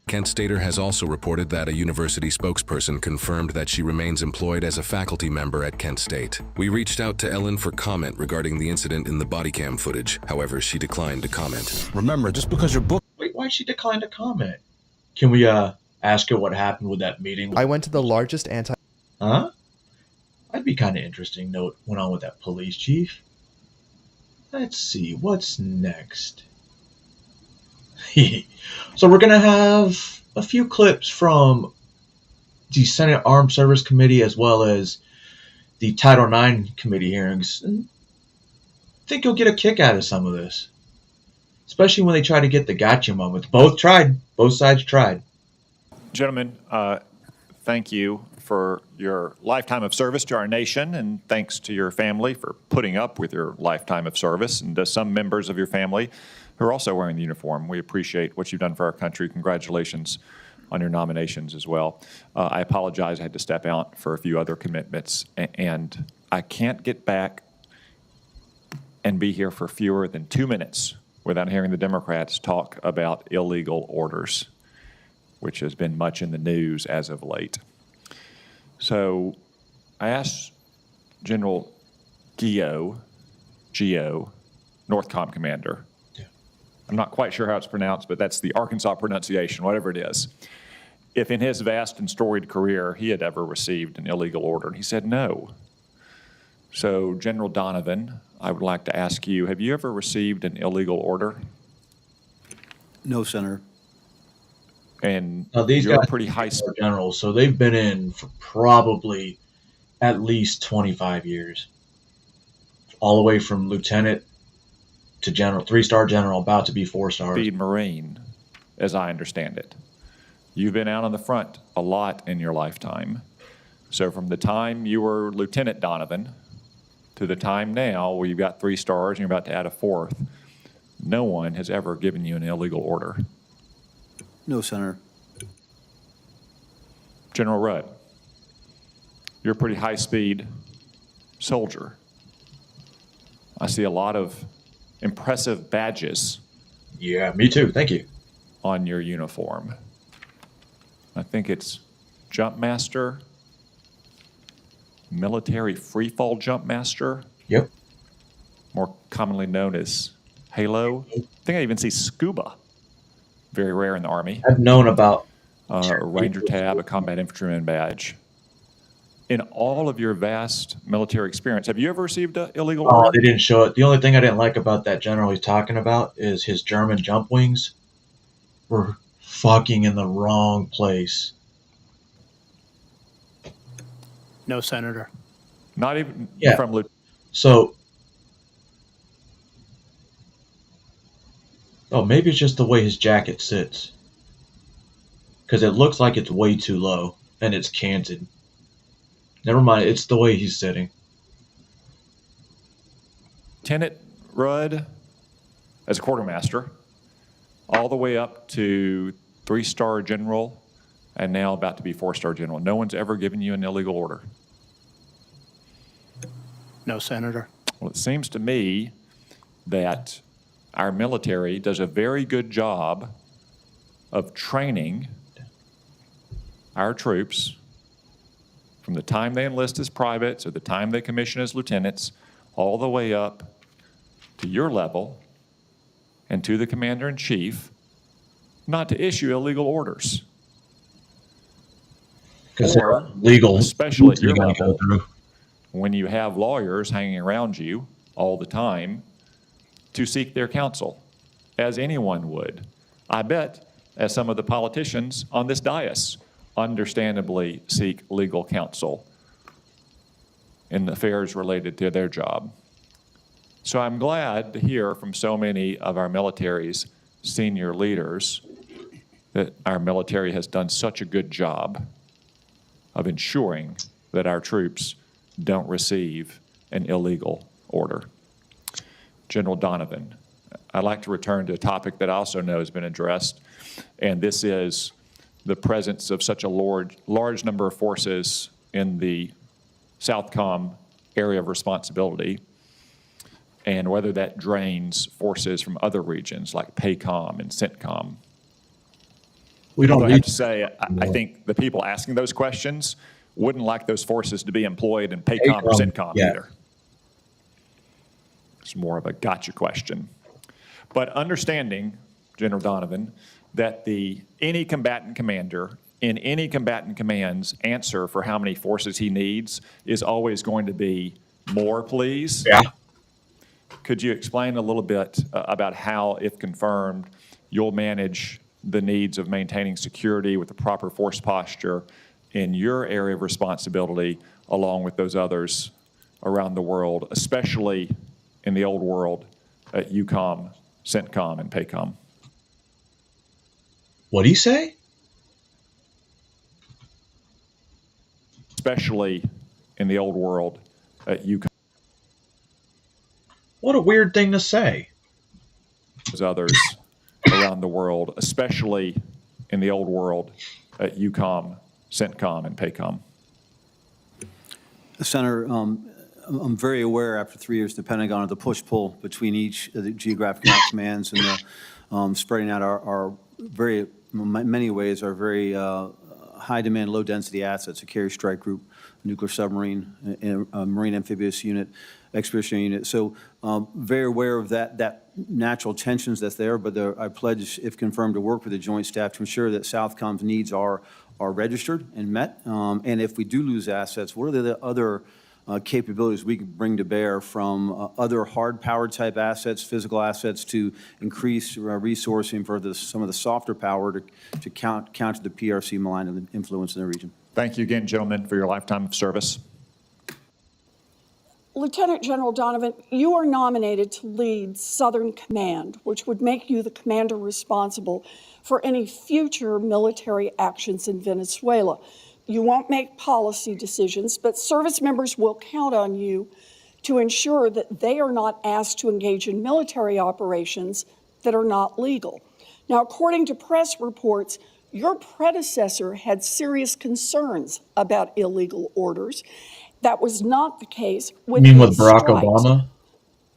S23: Kent Stater has also reported that a university spokesperson confirmed that she remains employed as a faculty member at Kent State. We reached out to Ellen for comment regarding the incident in the body cam footage. However, she declined to comment.
S7: Remember, just because you're booked...
S2: Wait, why'd she decline to comment? Can we, ask her what happened with that meeting?
S6: I went to the largest
S2: Huh? That'd be kind of interesting. Know what went on with that police chief. let's see, what's next? So we're going to have a few clips from the Senate Armed Service Committee as well as the Title IX committee hearings. And I think you'll get a kick out of some of this, especially when they try to get the gotcha moments. Both sides tried.
S6: Gentlemen, thank you for your lifetime of service to our nation, and thanks to your family for putting up with your lifetime of service, and to some members of your family who are also wearing the uniform. We appreciate what you've done for our country. Congratulations on your nominations as well. I apologize, I had to step out for a few other commitments, and I can't get back and be here for fewer than 2 minutes without hearing the Democrats talk about illegal orders, which has been much in the news as of late. So I asked General Gio, Northcom commander. Yeah. I'm not quite sure how it's pronounced, but that's the Arkansas pronunciation, whatever it is. If in his vast and storied career he had ever received an illegal order, and he said no. So General Donovan, I would like to ask you, have you ever received an illegal order?
S18: No, Senator.
S2: And now these guys are pretty high generals, so they've been in for probably at least 25 years. All the way from lieutenant to general, 3-star general, about to be 4 stars.
S6: Speed Marine, as I understand it. You've been out on the front a lot in your lifetime. So from the time you were Lieutenant Donovan to the time now where you've got 3 stars and you're about to add a 4th, no one has ever given you an illegal order.
S18: No, Senator.
S6: General Rudd, you're a pretty high-speed soldier. I see a lot of impressive badges.
S2: Yeah, me too. Thank you.
S6: On your uniform. I think it's Jump Master, Military Freefall Jump Master.
S2: Yep.
S6: More commonly known as Halo. I think I even see Scuba. Very rare in the Army.
S2: I've known about
S6: a Ranger Tab, a Combat Infantryman badge. In all of your vast military experience, have you ever received an illegal order?
S2: Oh, they didn't show it. The only thing I didn't like about that general he's talking about is his German jump wings were fucking in the wrong place.
S18: No, Senator.
S6: Not even from
S2: So, oh, maybe it's just the way his jacket sits. Because it looks like it's way too low, and it's canted. Never mind, it's the way he's sitting.
S6: Lieutenant Rudd, as a quartermaster, all the way up to 3-star general, and now about to be 4-star general. No one's ever given you an illegal order.
S18: No, Senator.
S6: Well, it seems to me that our military does a very good job of training our troops from the time they enlist as privates or the time they commission as lieutenants all the way up to your level and to the commander-in-chief not to issue illegal orders.
S2: Because they're legal.
S6: Especially at your level, when you have lawyers hanging around you all the time to seek their counsel, as anyone would. I bet, as some of the politicians on this dais understandably seek legal counsel in affairs related to their job. So I'm glad to hear from so many of our military's senior leaders that our military has done such a good job of ensuring that our troops don't receive an illegal order. General Donovan, I'd like to return to a topic that I also know has been addressed, and this is the presence of such a large number of forces in the Southcom area of responsibility, and whether that drains forces from other regions like PACOM and CENTCOM.
S2: We don't
S6: I have to say, I think the people asking those questions wouldn't like those forces to be employed in PACOM or CENTCOM either. It's more of a gotcha question. But understanding, General Donovan, that any combatant commander in any combatant command's answer for how many forces he needs is always going to be more, please.
S2: Yeah.
S6: Could you explain a little bit about how, if confirmed, you'll manage the needs of maintaining security with the proper force posture in your area of responsibility, along with those others around the world, especially in the old world at EUCOM, CENTCOM, and PACOM?
S2: What'd he say?
S6: Especially in the old world at EUCOM.
S2: What a weird thing to say.
S6: Those others around the world, especially in the old world at EUCOM, CENTCOM, and PACOM.
S8: Senator, I'm very aware after 3 years in the Pentagon of the push-pull between each of the geographic commands and the spreading out our very, in many ways, our very high-demand, low-density assets, a carrier strike group, nuclear submarine, marine amphibious unit, expeditionary unit. So very aware of that natural tensions that's there, but I pledge, if confirmed, to work with the Joint Staff to ensure that Southcom's needs are registered and met. And if we do lose assets, what are the other capabilities we can bring to bear from other hard power type assets, physical assets, to increase resourcing for some of the softer power to counter the PRC malign influence in the region?
S6: Thank you again, gentlemen, for your lifetime of service.
S9: Lieutenant General Donovan, you are nominated to lead Southern Command, which would make you the commander responsible for any future military actions in Venezuela. You won't make policy decisions, but service members will count on you to ensure that they are not asked to engage in military operations that are not legal. Now, according to press reports, your predecessor had serious concerns about illegal orders. That was not the case with
S2: Barack Obama?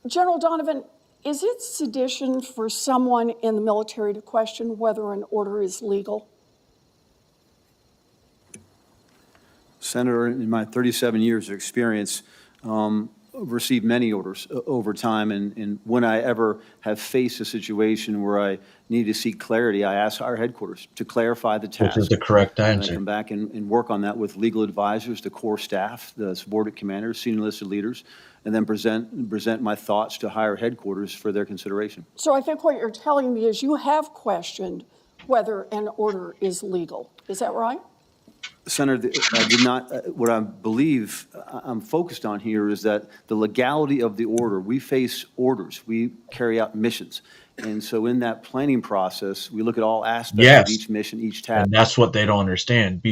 S9: General Donovan, is it sedition for someone in the military to question whether an order is legal?
S8: Senator, in my 37 years of experience, received many orders over time, and when I ever have faced a situation where I need to seek clarity, I ask our headquarters to clarify the task.
S2: Which is the correct
S8: And I
S2: answer.
S8: come back and work on that with legal advisors, the core staff, the subordinate commanders, senior enlisted leaders, and then present my thoughts to higher headquarters for their consideration.
S9: So I think what you're telling me is you have questioned whether an order is legal. Is that right?
S8: Senator, I did not, what I believe I'm focused on here is that the legality of the order, we face orders, we carry out missions. And so in that planning process, we look at all aspects of each mission, each task.
S2: And that's what they don't understand.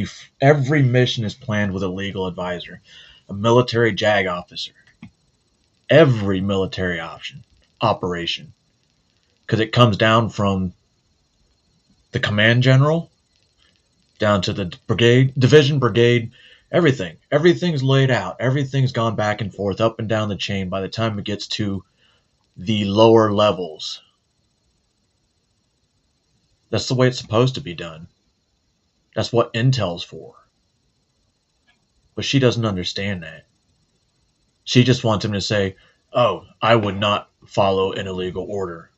S2: Every mission is planned with a legal advisor, a military JAG officer. Every military operation. Because it comes down from the command general down to the brigade, division, brigade, everything. Everything's laid out. Everything's gone back and forth, up and down the chain by the time it gets to the lower levels. That's the way it's supposed to be done. That's what intel's for. But she doesn't understand that. She just wants him to say, oh, I would not follow an illegal order.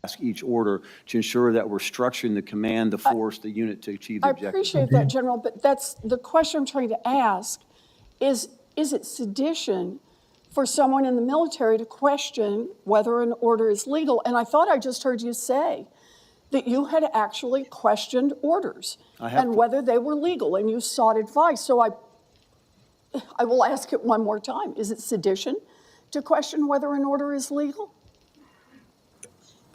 S8: Ask each order to ensure that we're structuring the command, the force, the unit to achieve the
S9: I
S8: objective.
S9: appreciate that, General, but that's the question I'm trying to ask is it sedition for someone in the military to question whether an order is legal? And I thought I just heard you say that you had actually questioned orders and whether they were legal, and you sought advice. So I will ask it one more time. Is it sedition to question whether an order is legal?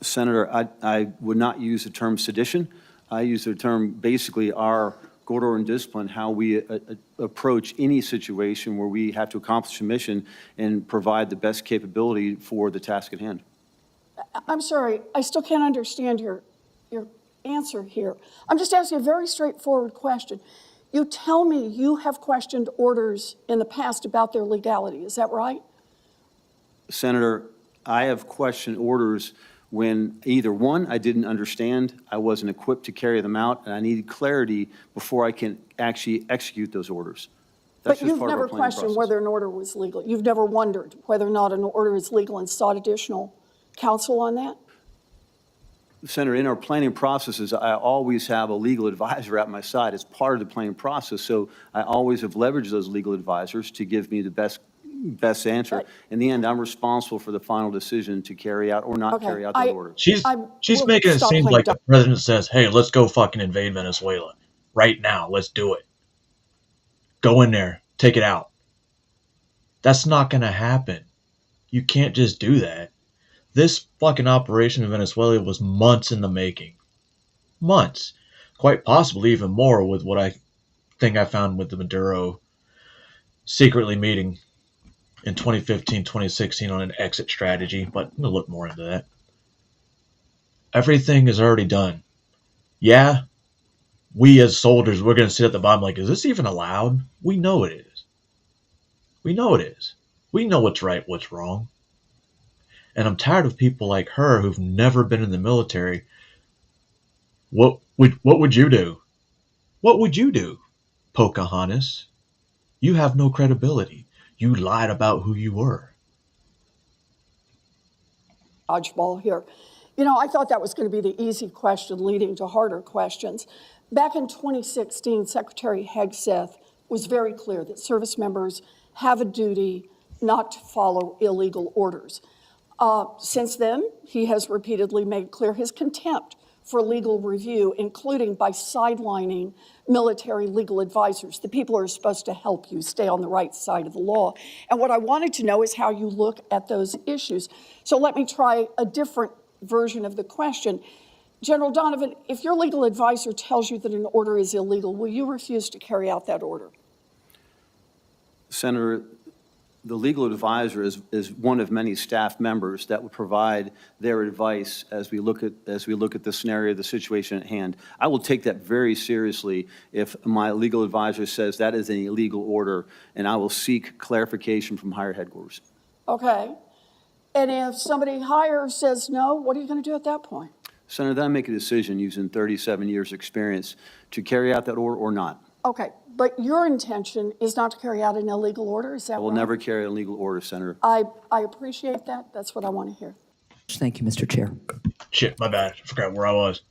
S8: Senator, I would not use the term sedition. I use the term basically our good order and discipline, how we approach any situation where we have to accomplish a mission and provide the best capability for the task at hand.
S9: I'm sorry, I still can't understand your answer here. I'm just asking a very straightforward question. You tell me you have questioned orders in the past about their legality. Is that right?
S8: Senator, I have questioned orders when either one, I didn't understand, I wasn't equipped to carry them out, and I needed clarity before I can actually execute those orders. That's
S9: But you've never questioned whether an order was legal. You've never wondered whether or not an order is legal and sought additional counsel on that?
S8: Senator, in our planning processes, I always have a legal advisor at my side as part of the planning process, so I always have leveraged those legal advisors to give me the best best answer. In the end, I'm responsible for the final decision to carry out or not carry out that order.
S2: She's
S9: we'll
S2: making it
S9: stop
S2: seem
S9: playing
S2: like the president says, hey, let's go fucking invade Venezuela right now. Let's do it. Go in there. Take it out. That's not going to happen. You can't just do that. This fucking operation in Venezuela was months in the making. Months. Quite possibly even more with what I think I found with the Maduro secretly meeting in 2015, 2016 on an exit strategy, but we'll look more into that. Everything is already done. Yeah, we as soldiers, we're going to sit at the bottom like, is this even allowed? We know it is. We know it is. We know what's right, what's wrong. And I'm tired of people like her who've never been in the military. What would you do? What would you do, Pocahontas? You have no credibility. You lied about who you were.
S9: Dodgeball here. You know, I thought that was going to be the easy question leading to harder questions. Back in 2016, Secretary Hegseth was very clear that service members have a duty not to follow illegal orders. Since then, he has repeatedly made clear his contempt for legal review, including by sidelining military legal advisors, the people who are supposed to help you stay on the right side of the law. And what I wanted to know is how you look at those issues. So let me try a different version of the question. General Donovan, if your legal advisor tells you that an order is illegal, will you refuse to carry out that order?
S8: Senator, the legal advisor is one of many staff members that would provide their advice as we look at the scenario, the situation at hand. I will take that very seriously if my legal advisor says that is an illegal order, and I will seek clarification from higher headquarters.
S9: Okay. And if somebody higher says no, what are you going to do at that point?
S8: Senator, then I make a decision using 37 years' experience to carry out that order or not.
S9: Okay, but your intention is not to carry out an illegal order, is that right?
S8: I will never carry an illegal order, Senator.
S9: I appreciate that. That's what I want to hear.
S1: Thank you, Mr. Chair.
S2: Shit, my bad. I forgot where I was.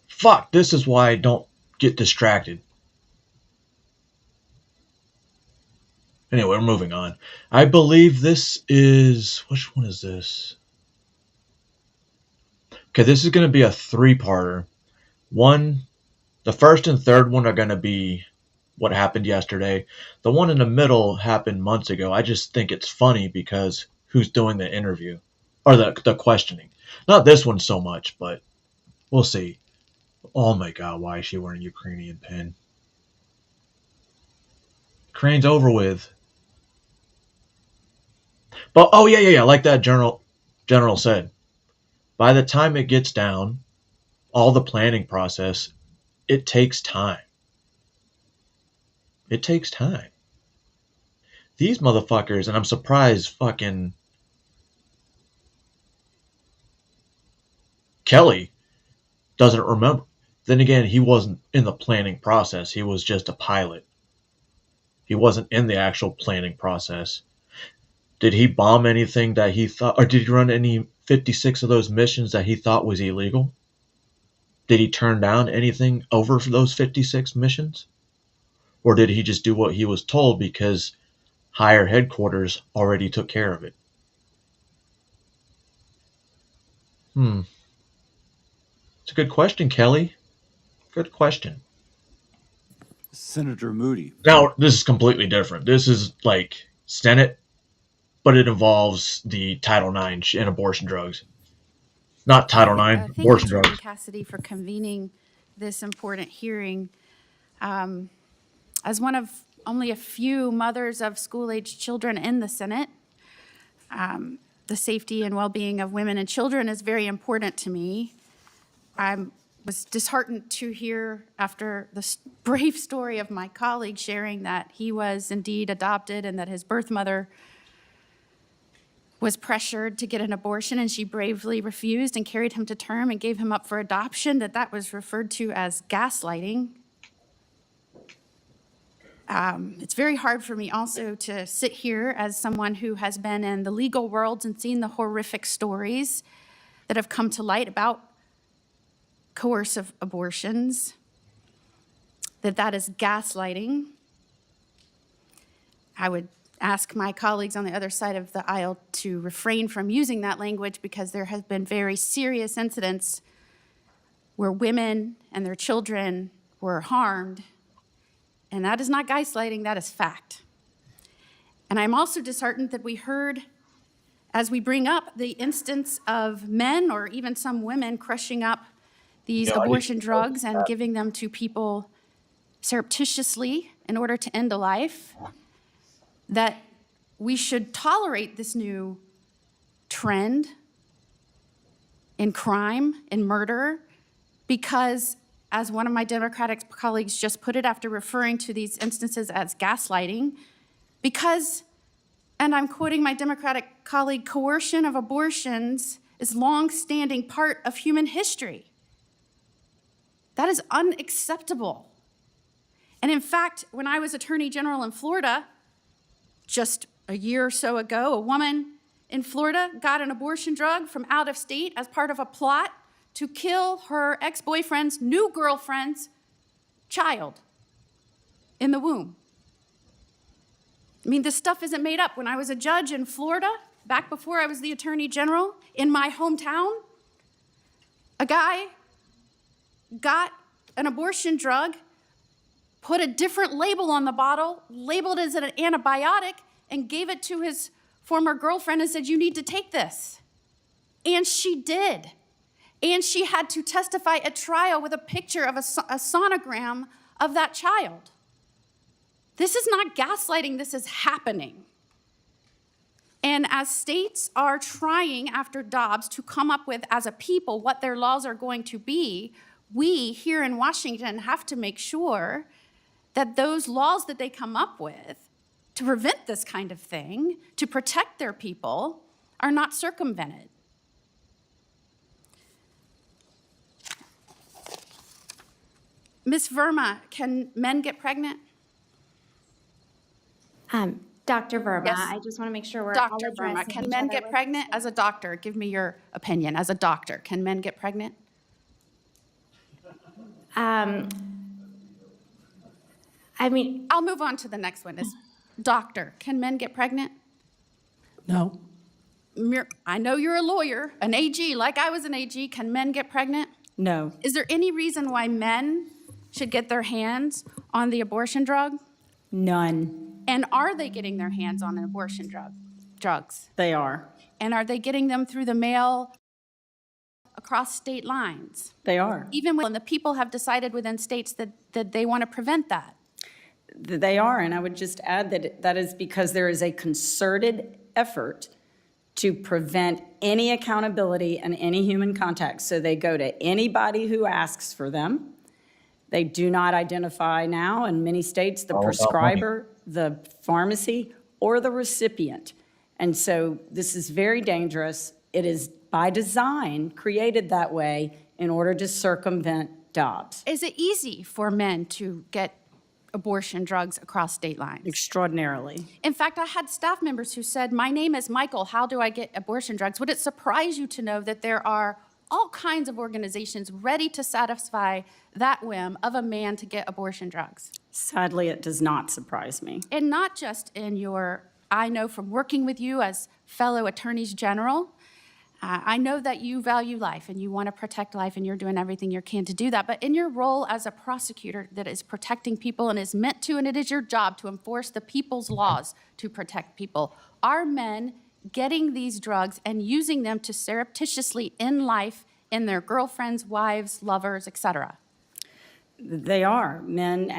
S2: Fuck, this is why I don't get distracted. Anyway, we're moving on. I believe this is... Which one is this? Okay, this is going to be a three-parter. One, the first and third one are going to be what happened yesterday. The one in the middle happened months ago. I just think it's funny because who's doing the interview? Or the questioning. Not this one so much, but we'll see. Oh my god, why is she wearing a Ukrainian pin? Ukraine's over with. But, oh yeah, like that General said. By the time it gets down, all the planning process, it takes time. It takes time. These motherfuckers, and I'm surprised fucking Kelly doesn't remember. Then again, he wasn't in the planning process. He was just a pilot. He wasn't in the actual planning process. Did he bomb anything that he thought, or did he run any 56 of those missions that he thought was illegal? Did he turn down anything over for those 56 missions? Or did he just do what he was told because higher headquarters already took care of it? It's a good question, Kelly. Good question.
S10: Senator Moody.
S2: Now, this is completely different. This is like Senate, but it involves the Title IX and abortion drugs. Not Title IX, abortion drugs.
S11: Thank you, Cassidy, for convening this important hearing. As one of only a few mothers of school-aged children in the Senate, the safety and well-being of women and children is very important to me. I was disheartened to hear after the brave story of my colleague sharing that he was indeed adopted and that his birth mother was pressured to get an abortion and she bravely refused and carried him to term and gave him up for adoption, that was referred to as gaslighting. It's very hard for me also to sit here as someone who has been in the legal world and seen the horrific stories that have come to light about coercive abortions, that is gaslighting. I would ask my colleagues on the other side of the aisle to refrain from using that language because there have been very serious incidents where women and their children were harmed. And that is not gaslighting, that is fact. And I'm also disheartened that we heard, as we bring up the instance of men or even some women crushing up these abortion drugs and giving them to people surreptitiously in order to end a life, that we should tolerate this new trend in crime, in murder, because, as one of my Democratic colleagues just put it after referring to these instances as gaslighting, because, and I'm quoting my Democratic colleague, coercion of abortions is long-standing part of human history. That is unacceptable. And in fact, when I was Attorney General in Florida, just a year or so ago, a woman in Florida got an abortion drug from out of state as part of a plot to kill her ex-boyfriend's new girlfriend's child in the womb. I mean, this stuff isn't made up. When I was a judge in Florida, back before I was the Attorney General, in my hometown, a guy got an abortion drug, put a different label on the bottle, labeled it as an antibiotic, and gave it to his former girlfriend and said, "You need to take this." And she did. And she had to testify at trial with a picture of a sonogram of that child. This is not gaslighting, this is happening. And as states are trying after Dobbs to come up with, as a people, what their laws are going to be, we here in Washington have to make sure that those laws that they come up with to prevent this kind of thing, to protect their people, are not circumvented. Ms. Verma, can men get pregnant?
S1: Dr. Verma,
S11: Yes.
S1: I just want to make sure we're
S11: Dr.
S1: all
S11: Verma,
S1: addressing
S11: can
S1: each
S11: men
S1: other
S11: get
S1: with-
S11: pregnant? As a doctor, give me your opinion. As a doctor, can men get pregnant?
S1: I mean,
S11: I'll move on to the next one. Is doctor, can men get pregnant?
S9: No.
S11: I know you're a lawyer, an AG, like I was an AG. Can men get pregnant?
S10: No.
S11: Is there any reason why men should get their hands on the abortion drug?
S10: None.
S11: And are they getting their hands on an abortion drugs?
S10: They are.
S11: And are they getting them through the mail across state lines?
S10: They are.
S11: Even when the people have decided within states that they want to prevent that.
S10: They are, and I would just add that that is because there is a concerted effort to prevent any accountability and any human contact. So they go to anybody who asks for them. They do not identify now in many states the prescriber, the pharmacy, or the recipient. And so this is very dangerous. It is by design created that way in order to circumvent Dobbs.
S11: Is it easy for men to get abortion drugs across state lines?
S10: Extraordinarily.
S11: In fact, I had staff members who said, "My name is Michael, how do I get abortion drugs?" Would it surprise you to know that there are all kinds of organizations ready to satisfy that whim of a man to get abortion drugs?
S10: Sadly, it does not surprise me.
S11: And not just in I know from working with you as fellow attorneys general, I know that you value life and you want to protect life and you're doing everything you can to do that. But in your role as a prosecutor that is protecting people and is meant to, and it is your job to enforce the people's laws to protect people, are men getting these drugs and using them to surreptitiously end life in their girlfriends, wives, lovers, etc.?
S10: They are, men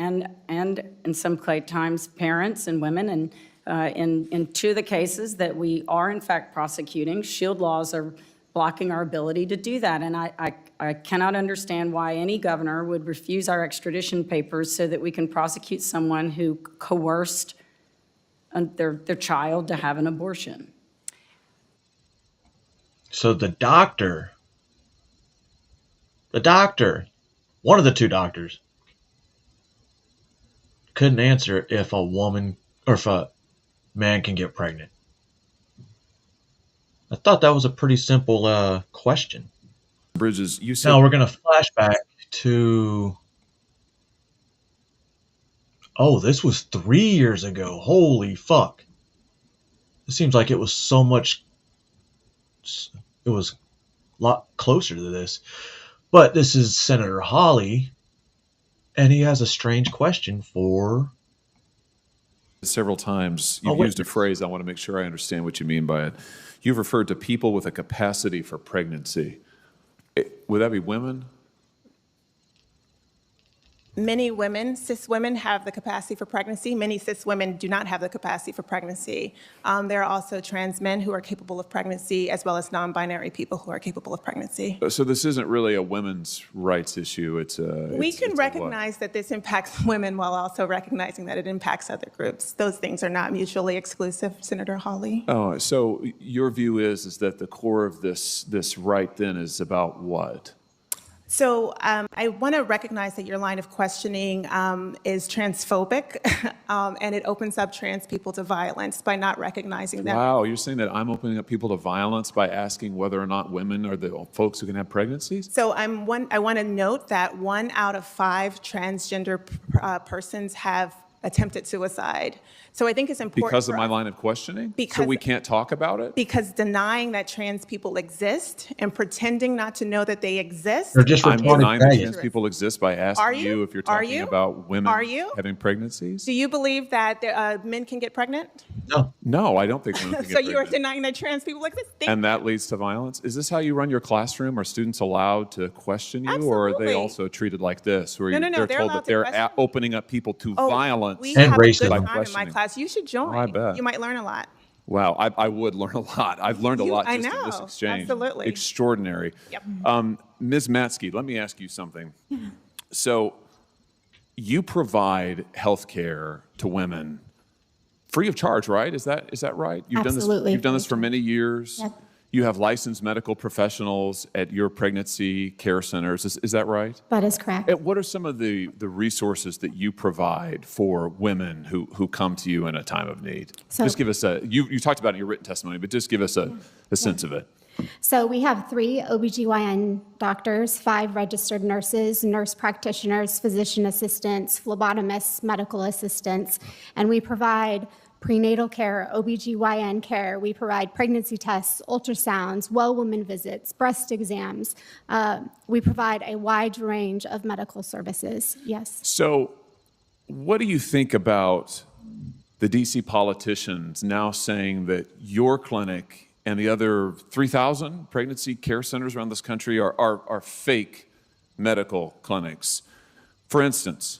S10: and in some times parents and women. And in two of the cases that we are in fact prosecuting, shield laws are blocking our ability to do that. And I cannot understand why any governor would refuse our extradition papers so that we can prosecute someone who coerced their child to have an abortion.
S2: So the doctor, one of the two doctors, couldn't answer if a woman or if a man can get pregnant. I thought that was a pretty simple question.
S12: Bridges, you said.
S2: Now we're going to flash back to Oh, this was 3 years ago. Holy fuck. It seems like it was so much. It was a lot closer to this. But this is Senator Hawley, and he has a strange question for.
S12: Several times you've used a phrase, I want to make sure I understand what you mean by it. You've referred to people with a capacity for pregnancy. Would that be women?
S13: Many women, cis women, have the capacity for pregnancy. Many cis women do not have the capacity for pregnancy. There are also trans men who are capable of pregnancy, as well as non-binary people who are capable of pregnancy.
S12: So this isn't really a women's rights issue.
S13: We can recognize that this impacts women while also recognizing that it impacts other groups. Those things are not mutually exclusive, Senator Hawley.
S12: Oh, so your view is that the core of this right then is about what?
S13: So I want to recognize that your line of questioning is transphobic, and it opens up trans people to violence by not recognizing that.
S12: Wow, you're saying that I'm opening up people to violence by asking whether or not women are the folks who can have pregnancies?
S13: So I want to note that 1 out of 5 transgender persons have attempted suicide. So I think it's important
S12: because of my line of questioning? So we can't talk about it?
S13: Because denying that trans people exist and pretending not to know that they exist.
S2: They're just
S12: I'm denying that trans people exist by asking
S13: you
S12: if you're talking about women having pregnancies?
S13: Do you believe that men can get pregnant?
S2: No.
S12: No, I don't think women can get
S13: So
S12: pregnant.
S13: you are denying that trans people exist?
S12: And that leads to violence? Is this how you run your classroom? Are students allowed to question you?
S13: Absolutely.
S12: Or are they also treated like this, where
S13: No,
S12: they're
S13: they're
S12: told
S13: allowed
S12: that
S13: to
S12: they're
S13: question.
S12: opening up people to violence
S13: We have a good
S12: by
S13: time in my
S12: questioning?
S13: class. You should join.
S12: I bet.
S13: You might learn a lot.
S12: Wow, I would learn a lot. I've learned a lot
S13: I
S12: just in this
S13: know,
S12: exchange.
S13: absolutely.
S12: Extraordinary.
S13: Yep.
S12: Ms. Matsky, let me ask you something. So you provide health care to women free of charge, right? Is that right?
S1: Absolutely.
S12: You've done this for many years.
S1: Yep.
S12: You have licensed medical professionals at your pregnancy care centers. Is that right?
S1: That is correct.
S12: And what are some of the resources that you provide for women who come to you in a time of need?
S1: So-
S12: just give us you talked about it in your written testimony, but just give us a sense of it.
S1: So we have 3 OBGYN doctors, 5 registered nurses, nurse practitioners, physician assistants, phlebotomists, medical assistants, and we provide prenatal care, OBGYN care. We provide pregnancy tests, ultrasounds, well woman visits, breast exams. We provide a wide range of medical services, yes.
S12: So what do you think about the DC politicians now saying that your clinic and the other 3,000 pregnancy care centers around this country are fake medical clinics? For instance,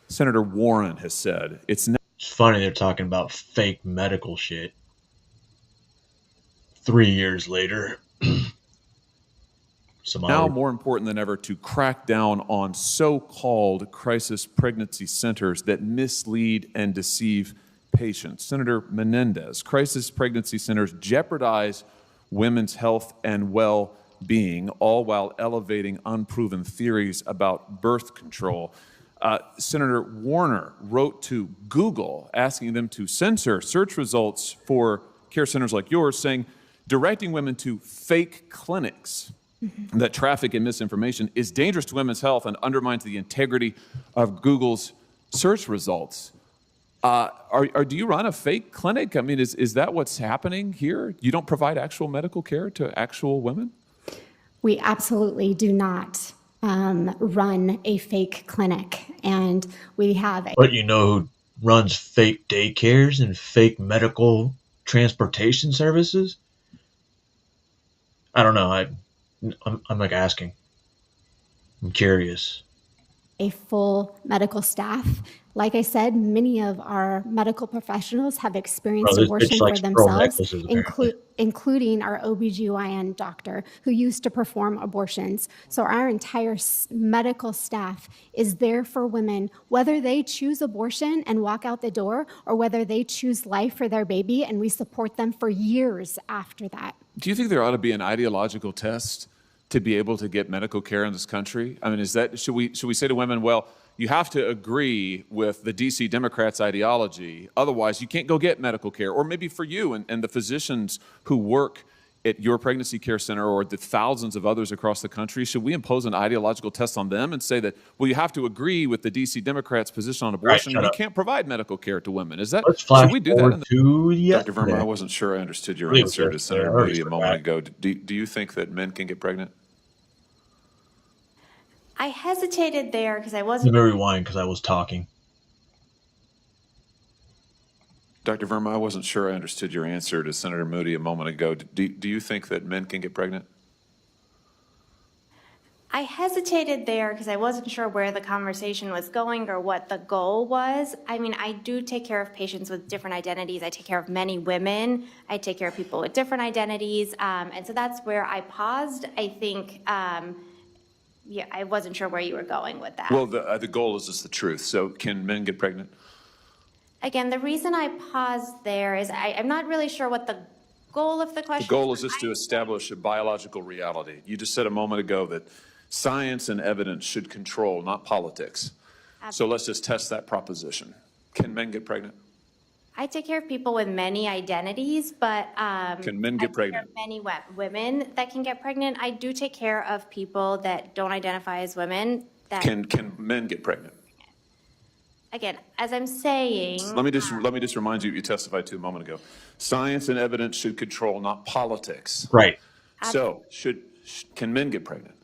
S12: Senator Warren has said it's
S2: funny they're talking about fake medical shit 3 years later.
S12: now more important than ever to crack down on so-called crisis pregnancy centers that mislead and deceive patients. Senator Menendez, crisis pregnancy centers jeopardize women's health and well-being, all while elevating unproven theories about birth control. Senator Warner wrote to Google asking them to censor search results for care centers like yours, saying directing women to fake clinics that traffic in misinformation is dangerous to women's health and undermines the integrity of Google's search results. Do you run a fake clinic? I mean, is that what's happening here? You don't provide actual medical care to actual women?
S1: We absolutely do not run a fake clinic, and we have
S2: But you know who runs fake daycares and fake medical transportation services? I don't know. I'm like asking. I'm curious.
S1: a full medical staff. Like I said, many of our medical professionals have experienced abortion for themselves, including our OBGYN doctor who used to perform abortions. So our entire medical staff is there for women, whether they choose abortion and walk out the door or whether they choose life for their baby, and we support them for years after that.
S12: Do you think there ought to be an ideological test to be able to get medical care in this country? I mean, should we say to women, well, you have to agree with the DC Democrats' ideology, otherwise you can't go get medical care? Or maybe for you and the physicians who work at your pregnancy care center or the thousands of others across the country? Should we impose an ideological test on them and say that, well, you have to agree with the D.C. Democrats' position on abortion?
S2: Right,
S12: we can't provide medical care to women. Is that?
S2: Let's flash
S12: should we do that?
S2: forward to
S12: Dr. Verma, I wasn't sure I understood your answer to Senator Moody a moment ago. Do you think that men can get pregnant?
S14: I hesitated there because I wasn't.
S2: Let me rewind because I was talking.
S12: Dr. Verma, I wasn't sure I understood your answer to Senator Moody a moment ago. Do you think that men can get pregnant?
S14: I hesitated there because I wasn't sure where the conversation was going or what the goal was. I mean, I do take care of patients with different identities. I take care of many women. I take care of people with different identities. And so that's where I paused. I think, yeah, I wasn't sure where you were going with that.
S12: Well, the goal is just the truth. So can men get pregnant?
S14: Again, the reason I paused there is I'm not really sure what the goal of the question is.
S12: The goal is just to establish a biological reality. You just said a moment ago that science and evidence should control, not politics. So let's just test that proposition. Can men get pregnant?
S14: I take care of people with many identities, but
S12: can men get pregnant?
S14: Many women that can get pregnant. I do take care of people that don't identify as women. That
S12: can men get pregnant?
S14: Again, as I'm saying,
S12: let me just remind you what you testified to a moment ago. Science and evidence should control, not politics.
S2: Right.
S12: So can men get pregnant?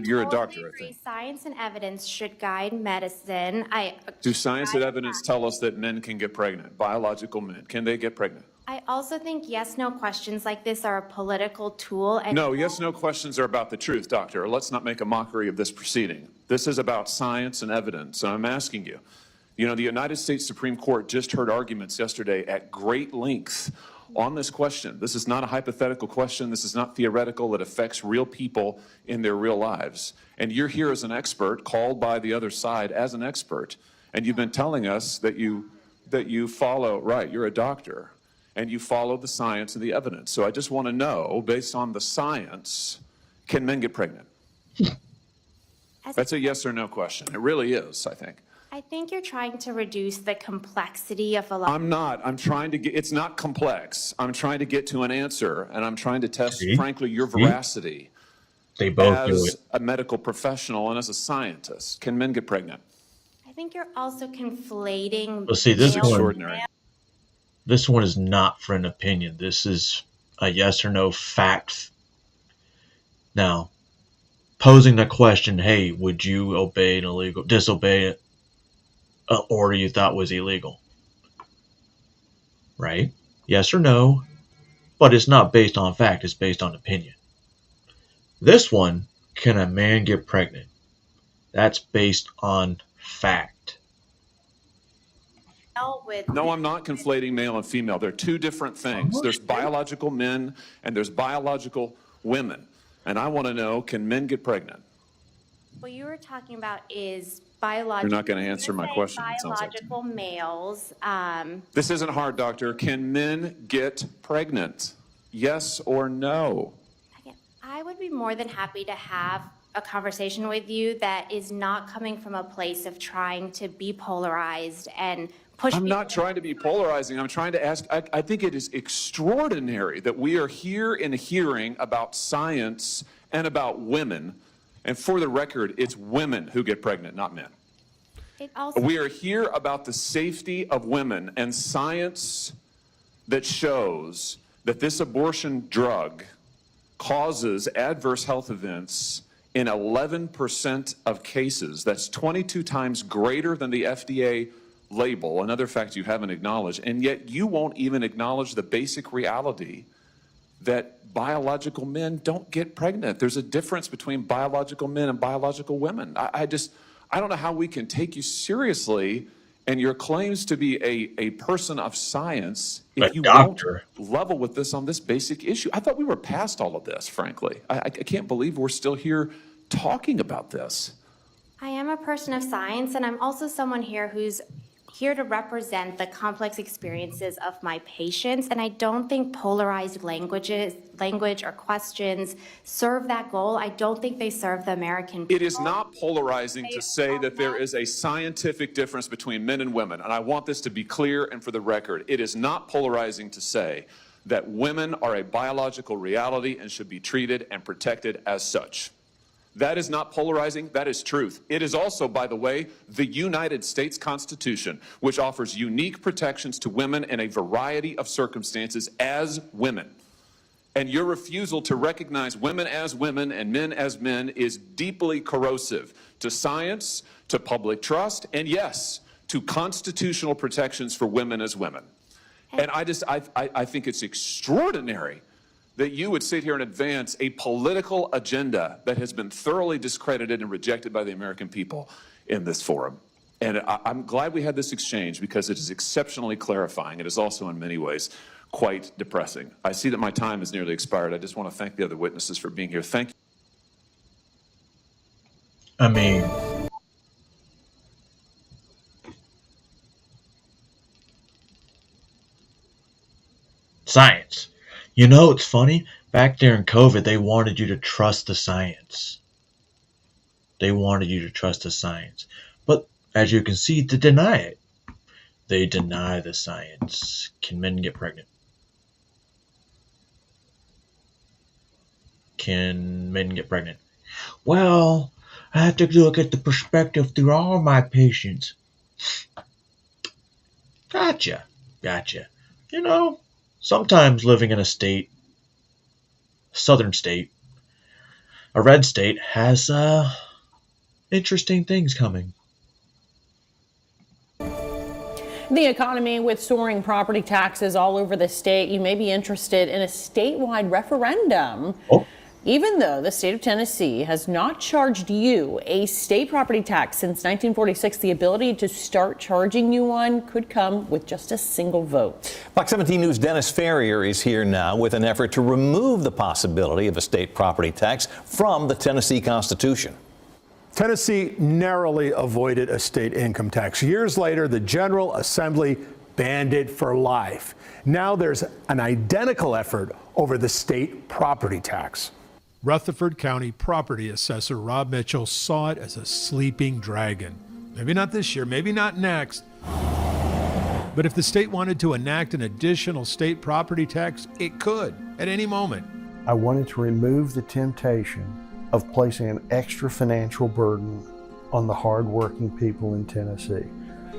S12: You're a doctor, I think.
S14: Science and evidence should guide medicine.
S12: Do science and evidence tell us that men can get pregnant? Biological men, can they get pregnant?
S14: I also think yes/no questions like this are a political tool. And
S12: no, yes/no questions are about the truth, doctor. Let's not make a mockery of this proceeding. This is about science and evidence, and I'm asking you. You know, the United States Supreme Court just heard arguments yesterday at great length on this question. This is not a hypothetical question. This is not theoretical. It affects real people in their real lives. And you're here as an expert, called by the other side as an expert, and you've been telling us that you follow, right, you're a doctor, and you follow the science and the evidence. So I just want to know, based on the science, can men get pregnant? That's a yes or no question. It really is, I think.
S14: I think you're trying to reduce the complexity of a lot.
S12: I'm not. I'm trying to get, it's not complex. I'm trying to get to an answer, and I'm trying to test, frankly, your veracity.
S2: They both do it.
S12: As a medical professional and as a scientist. Can men get pregnant?
S14: I think you're also conflating.
S2: Well, see, this
S12: extraordinary.
S2: This one is not for an opinion. This is a yes or no fact. Now, posing the question, hey, would you disobey an order you thought was illegal? Right? Yes or no, but it's not based on fact, it's based on opinion. This one, can a man get pregnant? That's based on fact.
S12: No, I'm not conflating male and female. They're two different things. There's biological men and there's biological women. And I want to know, can men get pregnant?
S14: What you were talking about is biological.
S12: You're not going to answer my question.
S14: Biological males.
S12: This isn't hard, doctor. Can men get pregnant? Yes or no?
S14: I would be more than happy to have a conversation with you that is not coming from a place of trying to be polarized and push.
S12: I'm not trying to be polarizing. I'm trying to ask. I think it is extraordinary that we are here in a hearing about science and about women. And for the record, it's women who get pregnant, not men. We are here about the safety of women and science that shows that this abortion drug causes adverse health events in 11% of cases. That's 22 times greater than the FDA label, another fact you haven't acknowledged. And yet you won't even acknowledge the basic reality that biological men don't get pregnant. There's a difference between biological men and biological women. I don't know how we can take you seriously and your claims to be a person of science if you won't level with this on this basic issue. I thought we were past all of this, frankly. I can't believe we're still here talking about this.
S14: I am a person of science, and I'm also someone here who's here to represent the complex experiences of my patients, and I don't think polarized language or questions serve that goal. I don't think they serve the American people.
S12: It is not polarizing to say that there is a scientific difference between men and women, and I want this to be clear and for the record. It is not polarizing to say that women are a biological reality and should be treated and protected as such. That is not polarizing, that is truth. It is also, by the way, the United States Constitution, which offers unique protections to women in a variety of circumstances as women. And your refusal to recognize women as women and men as men is deeply corrosive to science, to public trust, and yes, to constitutional protections for women as women. And I think it's extraordinary that you would sit here and advance a political agenda that has been thoroughly discredited and rejected by the American people in this forum. And I'm glad we had this exchange because it is exceptionally clarifying. It is also in many ways quite depressing. I see that my time has nearly expired. I just want to thank the other witnesses for being here. Thank you.
S2: I mean, science. You know, it's funny. Back there in COVID, they wanted you to trust the science. They wanted you to trust the science. But as you can see, they deny it. They deny the science. Can men get pregnant? Can men get pregnant? Well, I have to look at the perspective through all my patients. Gotcha. You know, sometimes living in a state, southern state, a red state, has interesting things coming.
S15: The economy with soaring property taxes all over the state, you may be interested in a statewide referendum. Even though the state of Tennessee has not charged you a state property tax since 1946, the ability to start charging you one could come with just a single vote.
S16: Fox 17 News' Dennis Ferrier is here now with an effort to remove the possibility of a state property tax from the Tennessee Constitution.
S19: Tennessee narrowly avoided a state income tax. Years later, the General Assembly banned it for life. Now there's an identical effort over the state property tax.
S20: Rutherford County property assessor Rob Mitchell saw it as a sleeping dragon. Maybe not this year, maybe not next. But if the state wanted to enact an additional state property tax, it could at any moment.
S21: I wanted to remove the temptation of placing an extra financial burden on the hardworking people in Tennessee,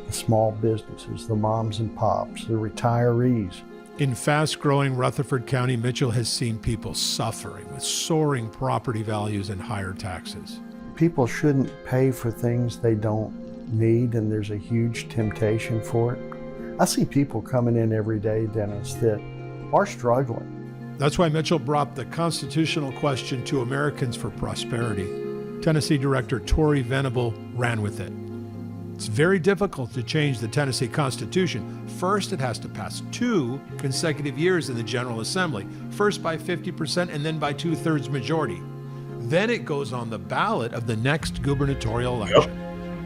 S21: the small businesses, the moms and pops, the retirees.
S20: In fast-growing Rutherford County, Mitchell has seen people suffering with soaring property values and higher taxes.
S21: People shouldn't pay for things they don't need, and there's a huge temptation for it. I see people coming in every day, Dennis, that are struggling.
S20: That's why Mitchell brought the constitutional question to Americans for Prosperity. Tennessee Director Tori Venable ran with it. It's very difficult to change the Tennessee Constitution. First, it has to pass 2 consecutive years in the General Assembly, first by 50% and then by 2/3 majority. Then it goes on the ballot of the next gubernatorial election.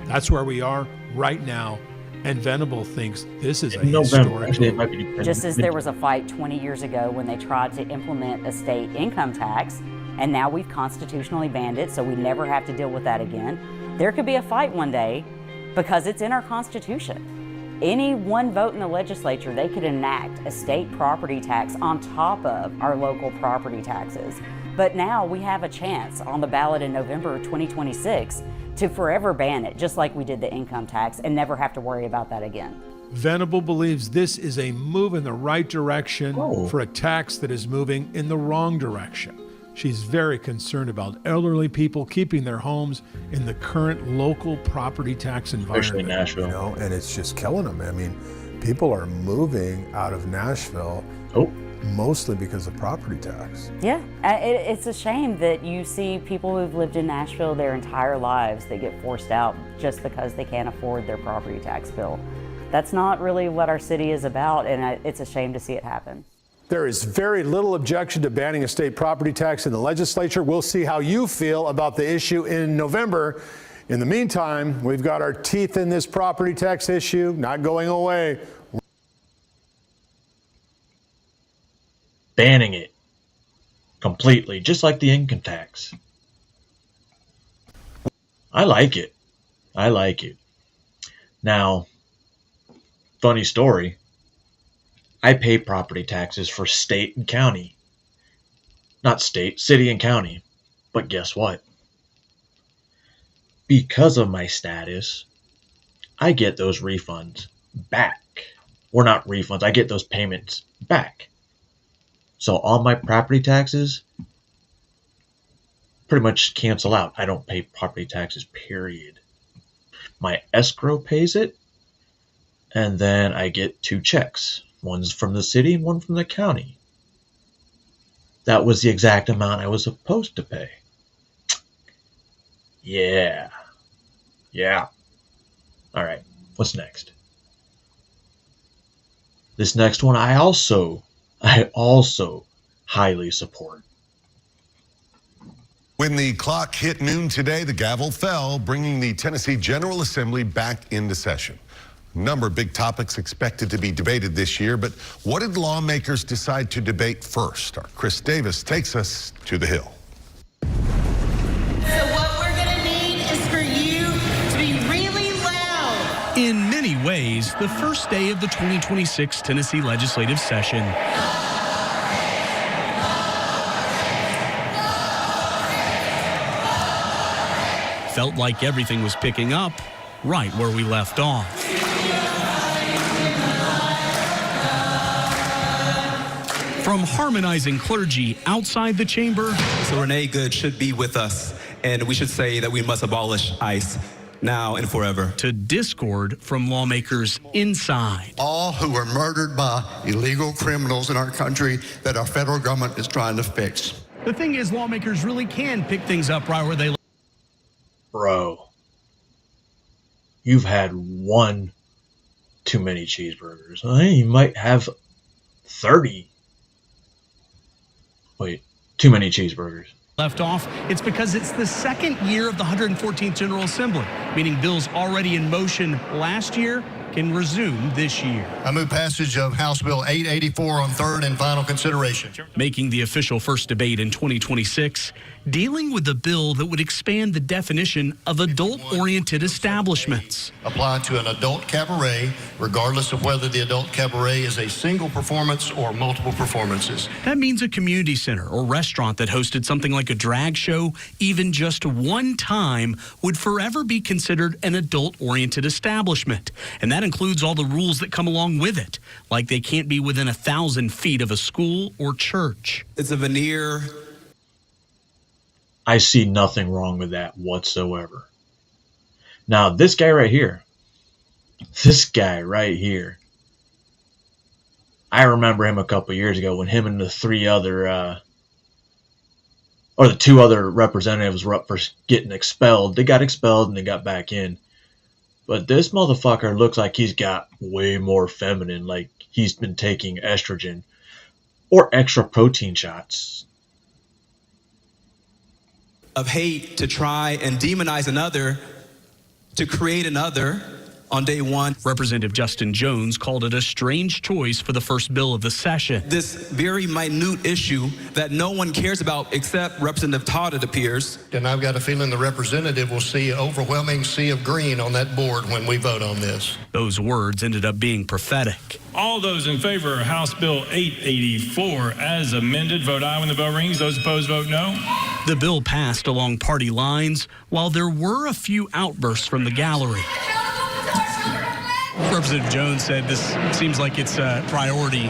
S20: That's where we are right now, and Venable thinks this is a historic move.
S26: Just as there was a fight 20 years ago when they tried to implement a state income tax, and now we've constitutionally banned it, so we never have to deal with that again. There could be a fight one day because it's in our Constitution. Any one vote in the legislature, they could enact a state property tax on top of our local property taxes. But now we have a chance on the ballot in November 2026 to forever ban it, just like we did the income tax, and never have to worry about that again.
S20: Venable believes this is a move in the right direction for a tax that is moving in the wrong direction. She's very concerned about elderly people keeping their homes in the current local property tax environment.
S2: Especially Nashville.
S27: You know, and it's just killing them. I mean, people are moving out of Nashville mostly because of property tax.
S26: Yeah, it's a shame that you see people who've lived in Nashville their entire lives, they get forced out just because they can't afford their property tax bill. That's not really what our city is about, and it's a shame to see it happen.
S19: There is very little objection to banning a state property tax in the legislature. We'll see how you feel about the issue in November. In the meantime, we've got our teeth in this property tax issue, not going away.
S2: Banning it completely, just like the income tax. I like it. I like it. Now, funny story. I pay property taxes for state and county. Not state, city and county. But guess what? Because of my status, I get those refunds back. Or not refunds, I get those payments back. So all my property taxes pretty much cancel out. I don't pay property taxes, period. My escrow pays it, and then I get 2 checks. One's from the city and one from the county. That was the exact amount I was supposed to pay. Yeah. Alright, what's next? This next one I also highly support.
S3: When the clock hit noon today, the gavel fell, bringing the Tennessee General Assembly back into session. A number of big topics expected to be debated this year, but what did lawmakers decide to debate first? Our Chris Davis takes us to the Hill.
S4: So what we're going to need is for you to be really loud.
S5: In many ways, the first day of the 2026 Tennessee legislative session felt like everything was picking up right where we left off. From harmonizing clergy outside the chamber.
S17: So Renee Good should be with us, and we should say that we must abolish ICE now and forever.
S5: To discord from lawmakers inside.
S22: All who were murdered by illegal criminals in our country that our federal government is trying to fix.
S5: The thing is, lawmakers really can pick things up right where they left.
S2: Bro, you've had one too many cheeseburgers. You might have 30. Wait, too many cheeseburgers.
S5: Left off, it's because it's the second year of the 114th General Assembly, meaning bills already in motion last year can resume this year.
S22: I move passage of House Bill 884 on third and final consideration.
S5: Making the official first debate in 2026, dealing with the bill that would expand the definition of adult-oriented establishments.
S22: Apply to an adult cabaret, regardless of whether the adult cabaret is a single performance or multiple performances.
S5: That means a community center or restaurant that hosted something like a drag show, even just one time, would forever be considered an adult-oriented establishment. And that includes all the rules that come along with it, like they can't be within 1,000 feet of a school or church.
S17: It's a veneer.
S2: I see nothing wrong with that whatsoever. Now, this guy right here, I remember him a couple years ago when him and the 3 other, or the 2 other representatives were up for getting expelled. They got expelled and they got back in. But this motherfucker looks like he's got way more feminine, like he's been taking estrogen or extra protein shots.
S17: Of hate to try and demonize another, to create another on day one.
S5: Representative Justin Jones called it a strange choice for the first bill of the session.
S17: This very minute issue that no one cares about except Representative Todd, it appears.
S22: And I've got a feeling the representative will see an overwhelming sea of green on that board when we vote on this.
S5: Those words ended up being prophetic.
S24: All those in favor of House Bill 884 as amended, vote aye when the bell rings. Those opposed, vote no.
S5: The bill passed along party lines, while there were a few outbursts from the gallery. Representative Jones said this seems like it's a priority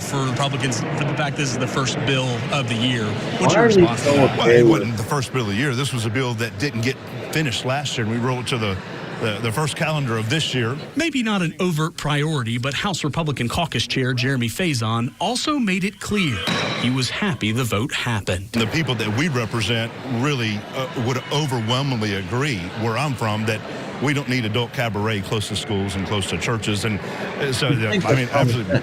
S5: for Republicans for the fact this is the first bill of the year. What's your response to that?
S27: Well, it wasn't the first bill of the year. This was a bill that didn't get finished last year, and we rolled it to the first calendar of this year.
S5: Maybe not an overt priority, but House Republican Caucus Chair Jeremy Faison also made it clear he was happy the vote happened.
S27: The people that we represent really would overwhelmingly agree, where I'm from, that we don't need adult cabaret close to schools and close to churches. And so, I mean,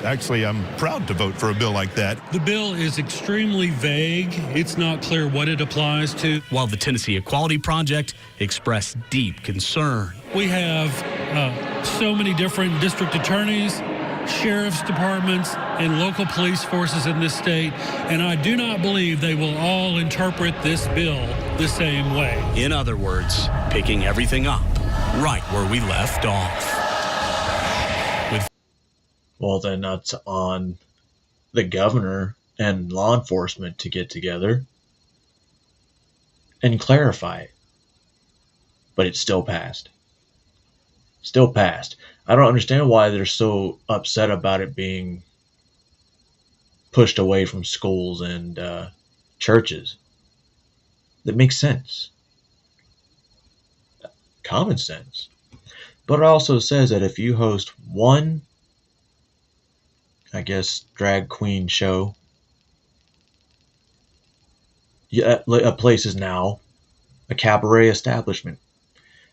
S27: actually, I'm proud to vote for a bill like that.
S25: The bill is extremely vague. It's not clear what it applies to.
S5: While the Tennessee Equality Project expressed deep concern.
S25: We have so many different district attorneys, sheriff's departments, and local police forces in this state, and I do not believe they will all interpret this bill the same way.
S5: In other words, picking everything up right where we left off.
S2: well, then that's on the governor and law enforcement to get together and clarify it. But it's still passed. Still passed. I don't understand why they're so upset about it being pushed away from schools and churches. That makes sense. Common sense. But it also says that if you host one, I guess, drag queen show, a place is now a cabaret establishment.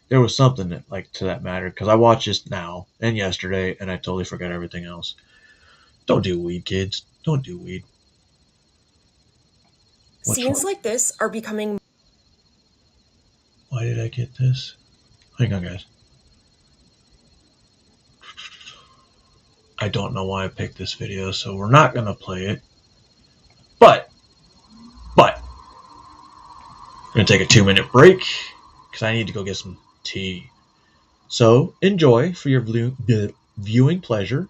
S2: There was something that, like, to that matter, because I watched this now and yesterday, and I totally forgot everything else. Don't do weed, kids. Don't do weed.
S6: Scenes like this are becoming...
S2: Why did I get this? Hang on, guys. I don't know why I picked this video, so we're not going to play it. But, I'm going to take a 2-minute break, because I need to go get some tea. So, enjoy for your viewing pleasure.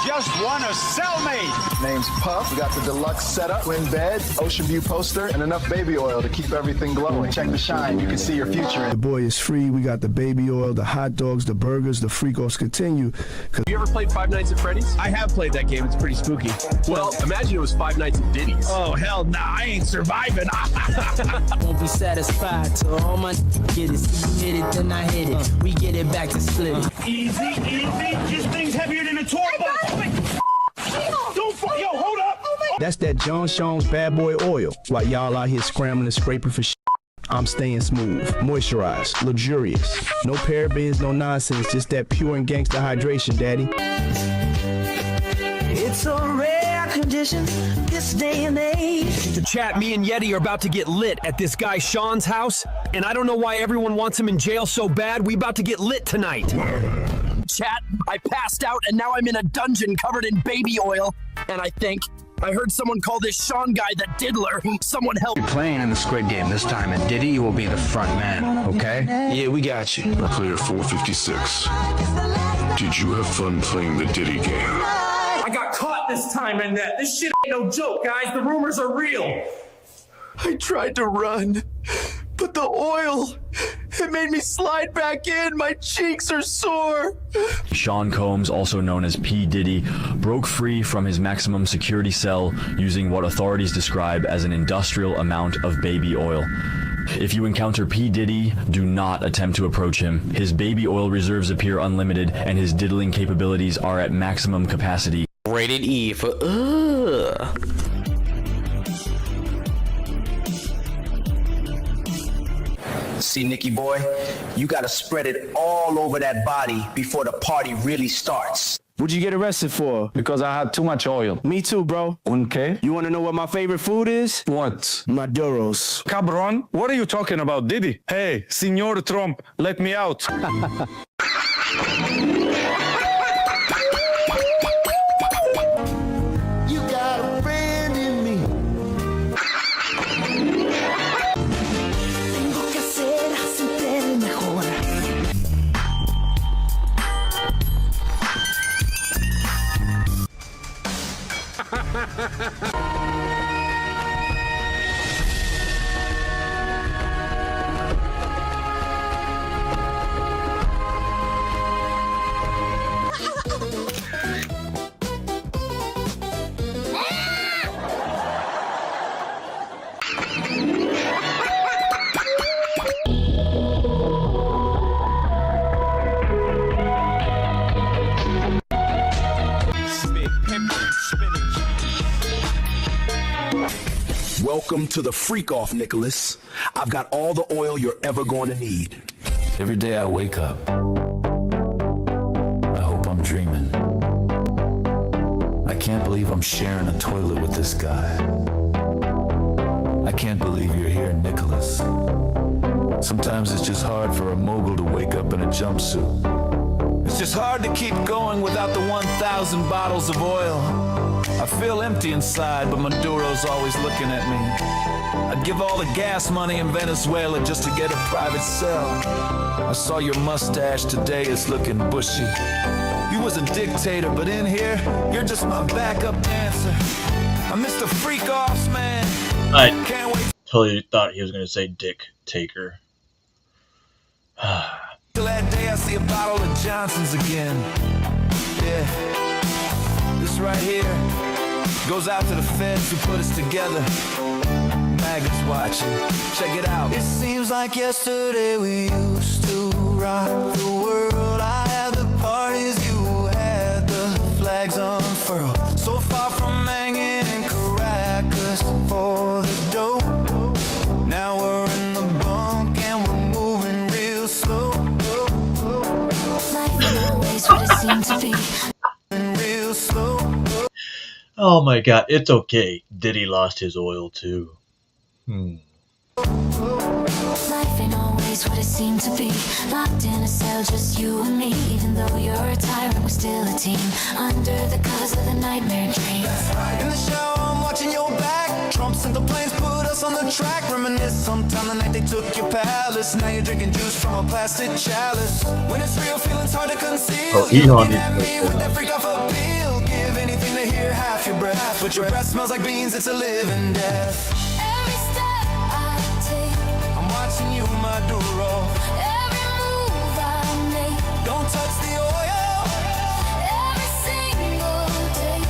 S7: Just won a cellmate.
S8: Name's Puff. We got the deluxe setup, twin bed, ocean view poster, and enough baby oil to keep everything glowing. Check the shine. You can see your future.
S7: The boy is free. We got the baby oil, the hot dogs, the burgers, the freak-offs continue.
S9: You ever played Five Nights at Freddy's? I have played that game. It's pretty spooky. Well, imagine it was Five Nights at Diddy's. Oh, hell nah. I ain't surviving.
S11: Won't be satisfied till all my get it. So you hit it, then I hit it. We get it back to split it.
S9: Easy, easy. This thing's heavier than a tour bus. Don't yo, hold up.
S7: That's that John Shaw's bad boy oil. While y'all out here scrambling and scraping for shit, I'm staying smooth, moisturized, luxurious. No parabens, no nonsense, just that pure and gangster hydration, daddy.
S11: It's a rare condition this day and age.
S9: To chat, me and Yeti are about to get lit at this guy Sean's house, and I don't know why everyone wants him in jail so bad. We about to get lit tonight. Chat, I passed out and now I'm in a dungeon covered in baby oil, and I heard someone call this Sean guy the diddler. Someone help.
S18: You're playing in the Squid Game this time, and Diddy will be the front man, okay?
S9: Yeah, we got you.
S23: Player 456. Did you have fun playing the Diddy game?
S9: I got caught this time in that. This shit ain't no joke, guys. The rumors are real.
S7: I tried to run, but the oil, it made me slide back in. My cheeks are sore.
S28: Sean Combs, also known as P. Diddy, broke free from his maximum security cell using what authorities describe as an industrial amount of baby oil. If you encounter P. Diddy, do not attempt to approach him. His baby oil reserves appear unlimited, and his diddling capabilities are at maximum capacity.
S29: Rated E for
S7: See, Nicky boy, you gotta spread it all over that body before the party really starts.
S9: What'd you get arrested for?
S7: Because I had too much oil.
S9: Me too, bro.
S7: Okay.
S9: You wanna know what my favorite food is?
S7: What?
S9: Maduros.
S7: Cabron, what are you talking about, Diddy? Hey, Senor Trump, let me out.
S11: You got a friend in me. Tengo que ser siempre el mejor.
S7: Welcome to the freak off, Nicholas. I've got all the oil you're ever going to need.
S30: Every day I wake up, I hope I'm dreaming. I can't believe I'm sharing a toilet with this guy. I can't believe you're here, Nicholas. Sometimes it's just hard for a mogul to wake up in a jumpsuit It's just hard to keep going without the 1,000 bottles of oil. I feel empty inside, but Maduro's always looking at me. I'd give all the gas money in Venezuela just to get a private cell. I saw your mustache today, it's looking bushy. You was a dictator, but in here, you're just my backup dancer. I miss the freak-offs, man.
S2: I
S30: Can't wait
S2: totally thought he was going to say Dick Taker.
S30: till that day I see a bottle of Johnson's again. Yeah, this right here goes out to the feds who put us together. Magnets watching, check it out. It seems like yesterday we used to rock the world. I had the parties, you had the flags unfurled. So far from hanging in Caracas for the dope. Now we're in the bunk and we're moving real slow. Life ain't always what it seems to be. Real slow.
S2: Oh my god, it's okay. Diddy lost his oil too.
S1: Life ain't always what it seemed to be. Locked in a cell, just you and me. Even though you're a tyrant, we're still a team. Under the covers of the nightmare dreams.
S30: In the shower, I'm watching your back. Trump sent the planes, put us on the track. Reminisce sometime the night they took your palace. Now you're drinking juice from a plastic chalice. When it's real, feeling's hard to conceal.
S2: Oh,
S30: You
S2: Elon
S30: looking at
S2: is
S30: me with that freak off appeal. Give anything to hear half your breath. But your breath smells like beans, it's a living death.
S1: Every step I take,
S30: I'm watching you, Maduro.
S1: every move I make,
S30: Don't touch the oil.
S1: every single day,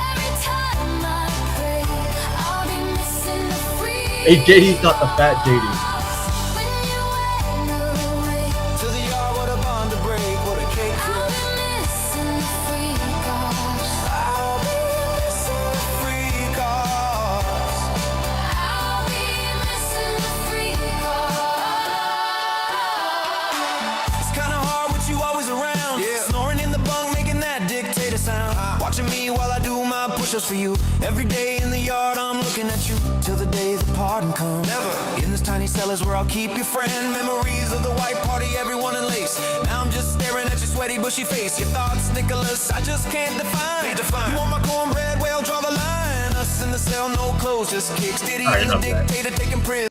S1: every time I pray, I'll be missing the free.
S2: Hey, JD's not the fat JD.
S1: When you went away,
S30: To the yard, what a bond to break, what a cake
S1: I'll
S30: for.
S1: be missing the free cars.
S30: I'll be missing the free cars.
S1: I'll be missing the free cars.
S30: It's kinda hard with you always around. Snoring in the bunk, making that dictator sound. Watching me while I do my push-ups for you. Every day in the yard, I'm looking at you. Till the day the pardon comes. Never. In this tiny cell is where I'll keep your friend. Memories of the white party, everyone in lace. Now I'm just staring at your sweaty, bushy face. Your thoughts, Nicholas, I just can't define. You want my cornbread? Well, draw the line. Us in the cell, no clothes, just kicks. Diddy
S2: Alright,
S30: is a
S2: enough of that.
S30: dictator taking prison.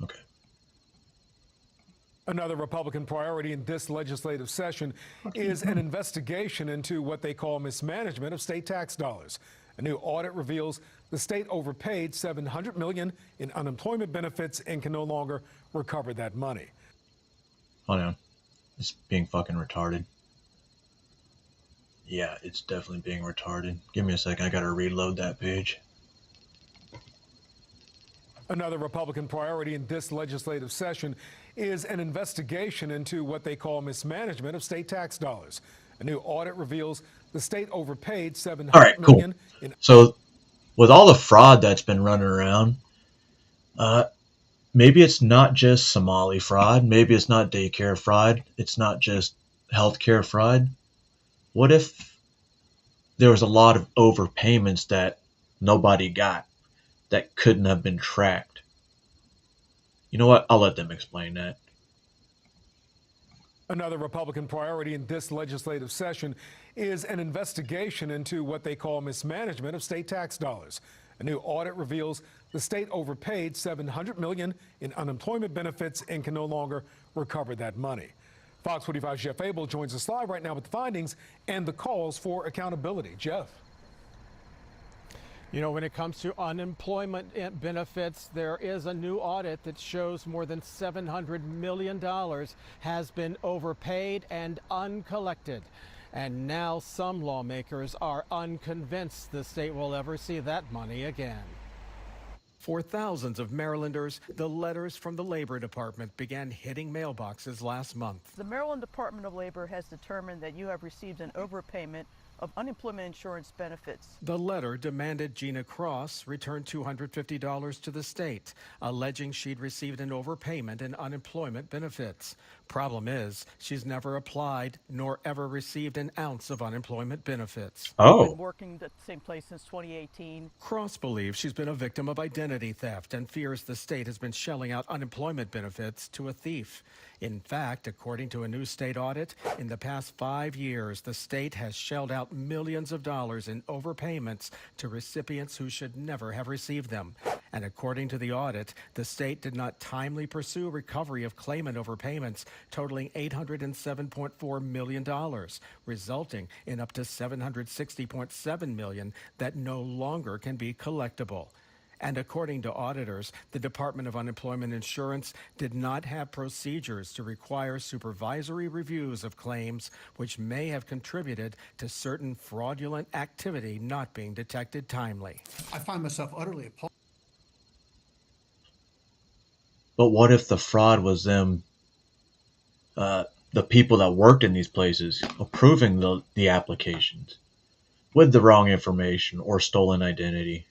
S2: Okay.
S19: Another Republican priority in this legislative session is an investigation into what they call mismanagement of state tax dollars. A new audit reveals the state overpaid $700 million in unemployment benefits and can no longer recover that money.
S2: Hold on. It's being fucking retarded. Yeah, it's definitely being retarded. Give me a second. I gotta reload that page.
S19: Another Republican priority in this legislative session is an investigation into what they call mismanagement of state tax dollars. A new audit reveals the state overpaid $700
S2: All right, cool.
S19: million in
S2: So, with all the fraud that's been running around, maybe it's not just Somali fraud. Maybe it's not daycare fraud. It's not just healthcare fraud. What if there was a lot of overpayments that nobody got that couldn't have been tracked? You know what? I'll let them explain that.
S19: Another Republican priority in this legislative session is an investigation into what they call mismanagement of state tax dollars. A new audit reveals the state overpaid $700 million in unemployment benefits and can no longer recover that money. Fox 45's Jeff Abel joins us live right now with the findings and the calls for accountability. Jeff.
S10: You know, when it comes to unemployment benefits, there is a new audit that shows more than $700 million has been overpaid and uncollected. And now some lawmakers are unconvinced the state will ever see that money again.
S12: For thousands of Marylanders, the letters from the Labor Department began hitting mailboxes last month.
S13: The Maryland Department of Labor has determined that you have received an overpayment of unemployment insurance benefits.
S12: The letter demanded Gina Cross return $250 to the state, alleging she'd received an overpayment in unemployment benefits.
S10: Problem is, she's never applied nor ever received an ounce of unemployment benefits.
S13: I've been working at the same place since 2018.
S10: Cross believes she's been a victim of identity theft and fears the state has been shelling out unemployment benefits to a thief. In fact, according to a new state audit, in the past 5 years, the state has shelled out millions of dollars in overpayments to recipients who should never have received them. And according to the audit, the state did not timely pursue recovery of claimant overpayments totaling $807.4 million, resulting in up to $760.7 million that no longer can be collectible. And according to auditors, the Department of Unemployment Insurance did not have procedures to require supervisory reviews of claims, which may have contributed to certain fraudulent activity not being detected timely.
S3: I find myself utterly appalled.
S2: But what if the fraud was them, the people that worked in these places approving the applications with the wrong information or stolen identity?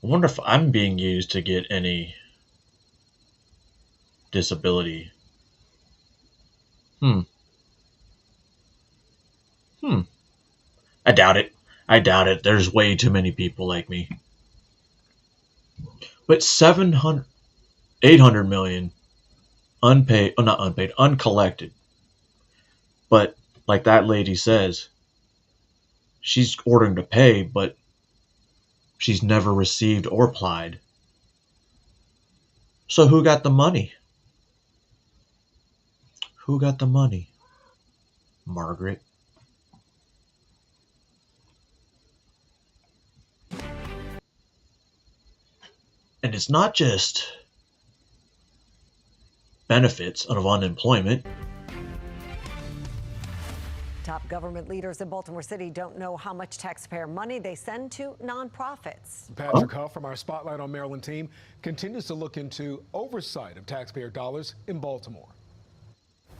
S2: I wonder if I'm being used to get any disability. I doubt it. I doubt it. There's way too many people like me. But 800 million unpaid, not unpaid, uncollected. But like that lady says, she's ordering to pay, but she's never received or applied. So who got the money? Who got the money? Margaret. And it's not just benefits of unemployment.
S4: Top government leaders in Baltimore City don't know how much taxpayer money they send to nonprofits.
S14: Patrick Huff from our Spotlight on Maryland team continues to look into oversight of taxpayer dollars in Baltimore.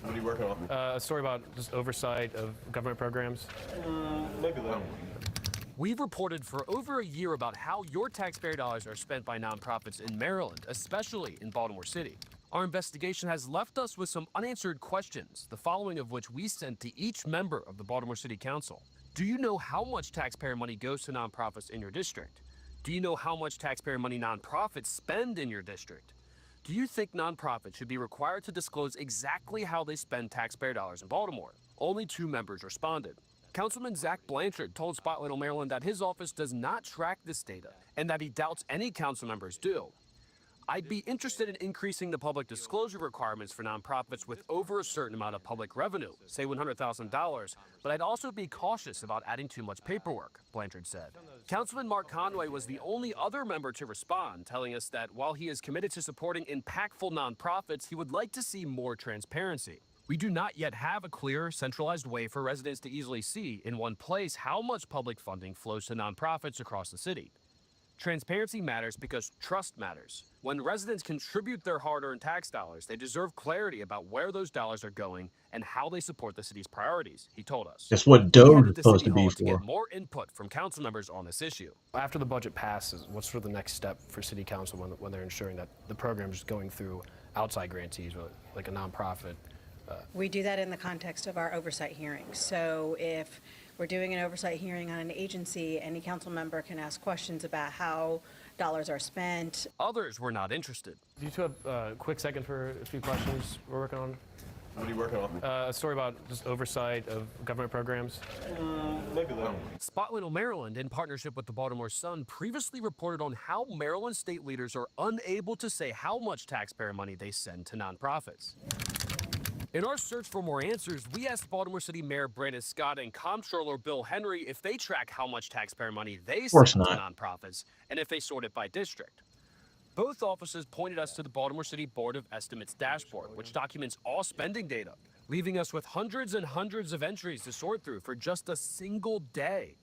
S15: What are you working on?
S16: A story about just oversight of government programs.
S15: Maybe that.
S16: We've reported for over a year about how your taxpayer dollars are spent by nonprofits in Maryland, especially in Baltimore City. Our investigation has left us with some unanswered questions, the following of which we sent to each member of the Baltimore City Council. Do you know how much taxpayer money goes to nonprofits in your district? Do you know how much taxpayer money nonprofits spend in your district? Do you think nonprofits should be required to disclose exactly how they spend taxpayer dollars in Baltimore? Only 2 members responded. Councilman Zach Blanchard told Spotlight on Maryland that his office does not track this data and that he doubts any council members do. I'd be interested in increasing the public disclosure requirements for nonprofits with over a certain amount of public revenue, say $100,000, but I'd also be cautious about adding too much paperwork, Blanchard said. Councilman Mark Conway was the only other member to respond, telling us that while he is committed to supporting impactful nonprofits, he would like to see more transparency. We do not yet have a clear, centralized way for residents to easily see in one place how much public funding flows to nonprofits across the city. Transparency matters because trust matters. When residents contribute their hard-earned tax dollars, they deserve clarity about where those dollars are going and how they support the city's priorities, he told us.
S2: That's what DOE is supposed to be
S16: to
S2: for.
S16: get more input from council members on this issue. After the budget passes, what's sort of the next step for city council when they're ensuring that the program is going through outside grantees, like a nonprofit?
S17: We do that in the context of our oversight hearings. So if we're doing an oversight hearing on an agency, any council member can ask questions about how dollars are spent.
S16: Others were not interested. Do you two have a quick second for a few questions we're working on?
S15: What are you working on?
S16: A story about just oversight of government programs.
S15: Maybe that.
S16: Spotlight on Maryland, in partnership with the Baltimore Sun, previously reported on how Maryland state leaders are unable to say how much taxpayer money they send to nonprofits. In our search for more answers, we asked Baltimore City Mayor Brandon Scott and Comptroller Bill Henry if they track how much taxpayer money they send to nonprofits and if they sort it by district. Both offices pointed us to the Baltimore City Board of Estimates dashboard, which documents all spending data, leaving us with hundreds and hundreds of entries to sort through for just a single day.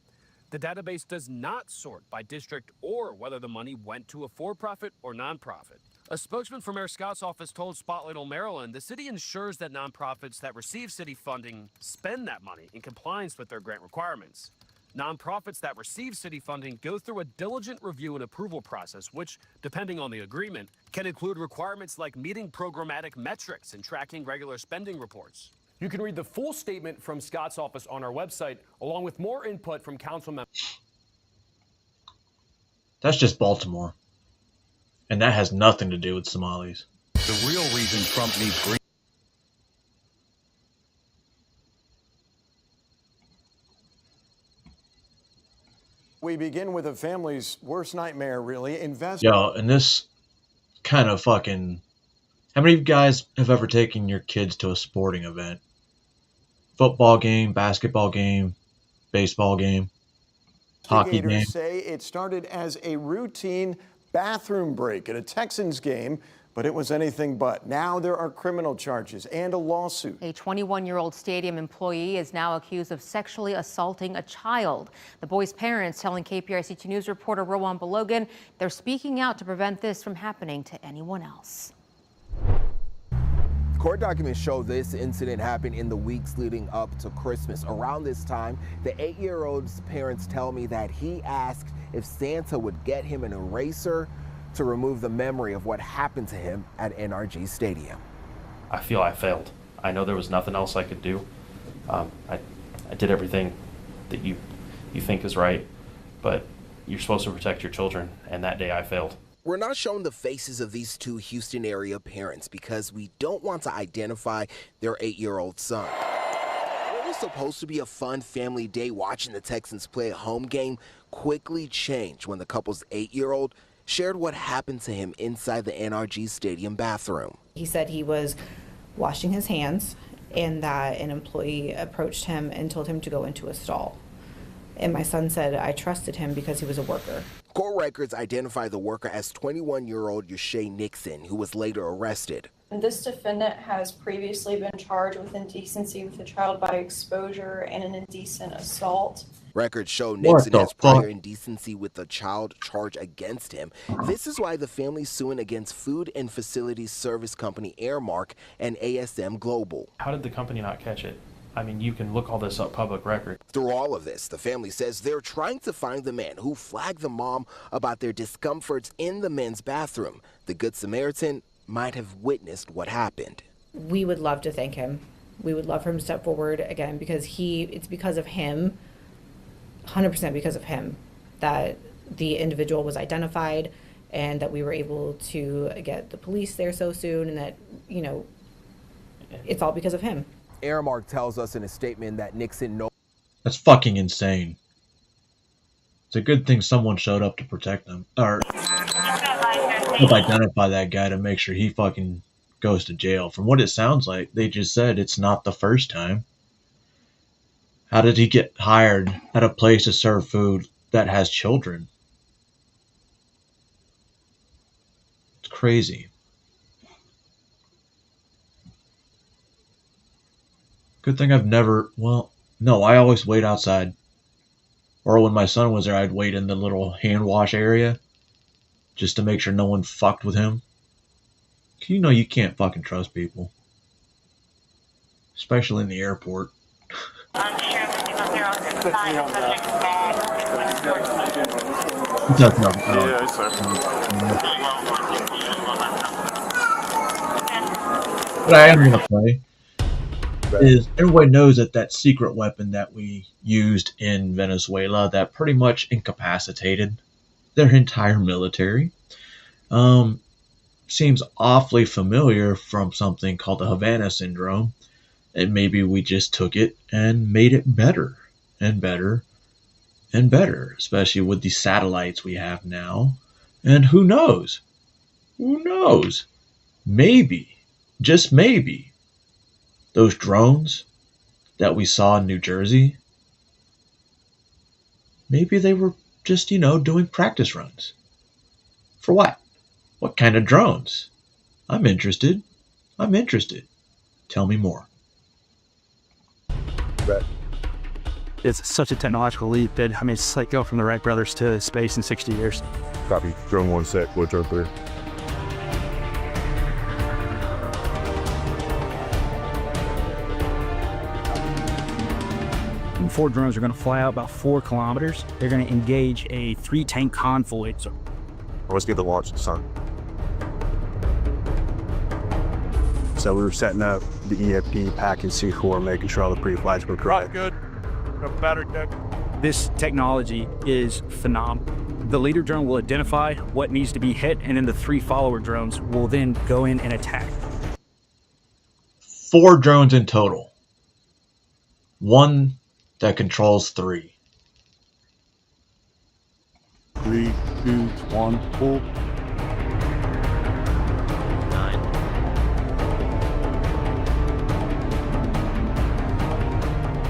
S16: The database does not sort by district or whether the money went to a for-profit or nonprofit. A spokesman for Mayor Scott's office told Spotlight on Maryland the city ensures that nonprofits that receive city funding spend that money in compliance with their grant requirements. Nonprofits that receive city funding go through a diligent review and approval process, which, depending on the agreement, can include requirements like meeting programmatic metrics and tracking regular spending reports.
S9: You can read the full statement from Scott's office on our website, along with more input from council members.
S2: That's just Baltimore. And that has nothing to do with Somalis.
S5: The real reason Trump needs green.
S19: We begin with a family's worst nightmare, really.
S2: Yo, and this kind of fucking... How many of you guys have ever taken your kids to a sporting event? Football game, basketball game, baseball game, hockey game.
S19: Investigators say it started as a routine bathroom break at a Texans game, but it was anything but. Now there are criminal charges and a lawsuit.
S6: A 21-year-old stadium employee is now accused of sexually assaulting a child. The boy's parents telling KPRC2 News reporter Rowan Balogan they're speaking out to prevent this from happening to anyone else.
S20: Court documents show this incident happened in the weeks leading up to Christmas. Around this time, the 8-year-old's parents tell me that he asked if Santa would get him an eraser to remove the memory of what happened to him at NRG Stadium.
S21: I feel I failed. I know there was nothing else I could do. I did everything that you think is right, but you're supposed to protect your children, and that day I failed.
S20: We're not showing the faces of these two Houston area parents because we don't want to identify their 8-year-old son. What was supposed to be a fun family day watching the Texans play a home game quickly changed when the couple's 8-year-old shared what happened to him inside the NRG Stadium bathroom.
S22: He said he was washing his hands and that an employee approached him and told him to go into a stall. And my son said I trusted him because he was a worker.
S20: Court records identify the worker as 21-year-old Yashay Nixon, who was later arrested.
S24: This defendant has previously been charged with indecency with a child by exposure and an indecent assault.
S20: Records show Nixon has prior indecency with the child charge against him. This is why the family's suing against Food and Facilities Service Company Airmark and ASM Global.
S21: How did the company not catch it? I mean, you can look all this up public record.
S20: Through all of this, the family says they're trying to find the man who flagged the mom about their discomforts in the men's bathroom. The Good Samaritan might have witnessed what happened.
S22: We would love to thank him. We would love for him to step forward again because it's because of him, 100% because of him, that the individual was identified and that we were able to get the police there so soon, and that, you know, it's all because of him.
S20: Airmark tells us in a statement that Nixon knows.
S2: That's fucking insane. It's a good thing someone showed up to protect them, or help identify that guy to make sure he fucking goes to jail. From what it sounds like, they just said it's not the first time. How did he get hired at a place to serve food that has children? It's crazy. Good thing I've never, well, no, I always wait outside. Or when my son was there, I'd wait in the little hand wash area just to make sure no one fucked with him. You know you can't fucking trust people. Especially in the airport. What I am gonna play is, everybody knows that secret weapon that we used in Venezuela that pretty much incapacitated their entire military seems awfully familiar from something called the Havana Syndrome, and maybe we just took it and made it better and better and better, especially with the satellites we have now. And who knows, maybe, just maybe, those drones that we saw in New Jersey, maybe they were just, doing practice runs. For what? What kind of drones? I'm interested. Tell me more.
S25: It's such a technological leap that, it's like go from the Wright brothers to space in 60 years.
S26: Copy. Drone 1 sec. We'll turn clear.
S25: 4 drones are going to fly out about 4 kilometers. They're going to engage a 3-tank convoy. So
S26: Let's get the launch of the sun.
S1: So we were setting up the EFP package C4, making sure all the pre-flights were correct.
S25: good. Battery check. This technology is phenomenal. The leader drone will identify what needs to be hit, and then the 3 follower drones will then go in and attack.
S2: 4 drones in total. 1 that controls 3.
S1: 3, 2, 1, pull.
S21: 9.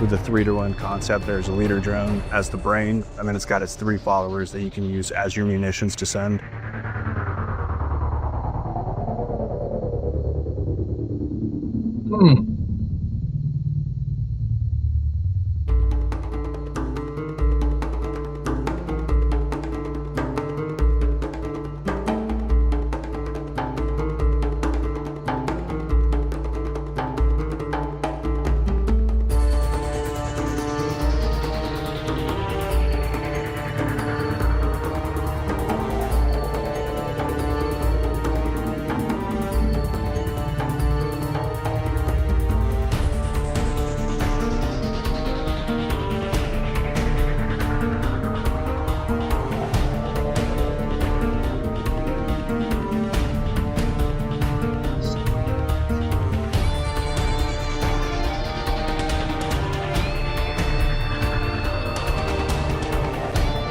S1: With the 3-to-1 concept, there's a leader drone as the brain, and then it's got its 3 followers that you can use as your munitions to send.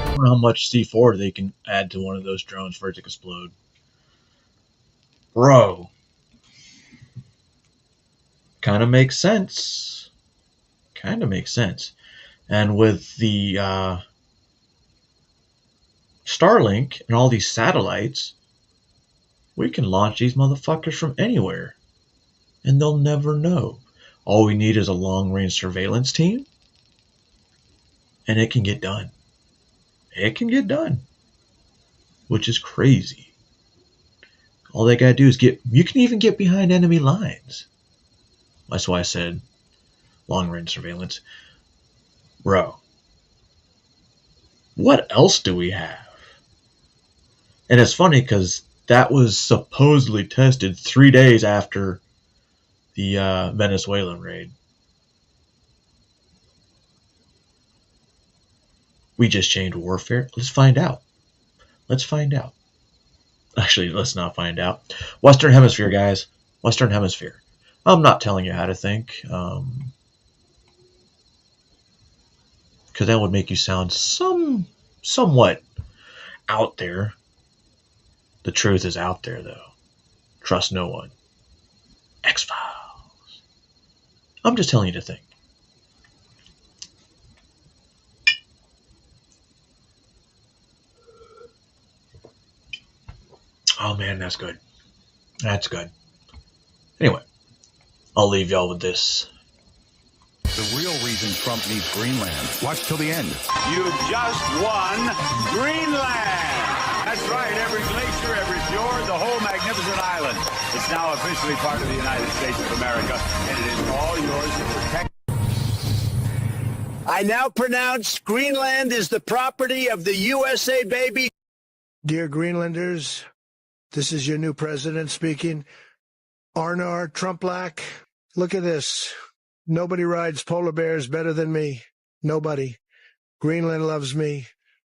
S2: I don't know how much C4 they can add to one of those drones for it to explode. Bro. Kind of makes sense. Kind of makes sense. And with the Starlink and all these satellites, we can launch these motherfuckers from anywhere. And they'll never know. All we need is a long-range surveillance team. And it can get done. It can get done. Which is crazy. All they gotta do is you can even get behind enemy lines. That's why I said long-range surveillance. Bro. What else do we have? And it's funny because that was supposedly tested 3 days after the Venezuelan raid. We just changed warfare. Let's find out. Let's find out. Actually, let's not find out. Western Hemisphere, guys. Western Hemisphere. I'm not telling you how to think. Because that would make you sound somewhat out there. The truth is out there, though. Trust no one. X-Files. I'm just telling you to think. Oh man, that's good. That's good. Anyway, I'll leave y'all with this.
S5: The real reason Trump needs Greenland. Watch till the end.
S7: You just won Greenland! That's right, every glacier, every fjord, the whole magnificent island. It's now officially part of the United States of America, and it is all yours to protect.
S8: I now pronounce Greenland is the property of the USA, baby.
S11: Dear Greenlanders, this is your new president speaking. Arnar Trumplack, look at this. Nobody rides polar bears better than me. Nobody. Greenland loves me.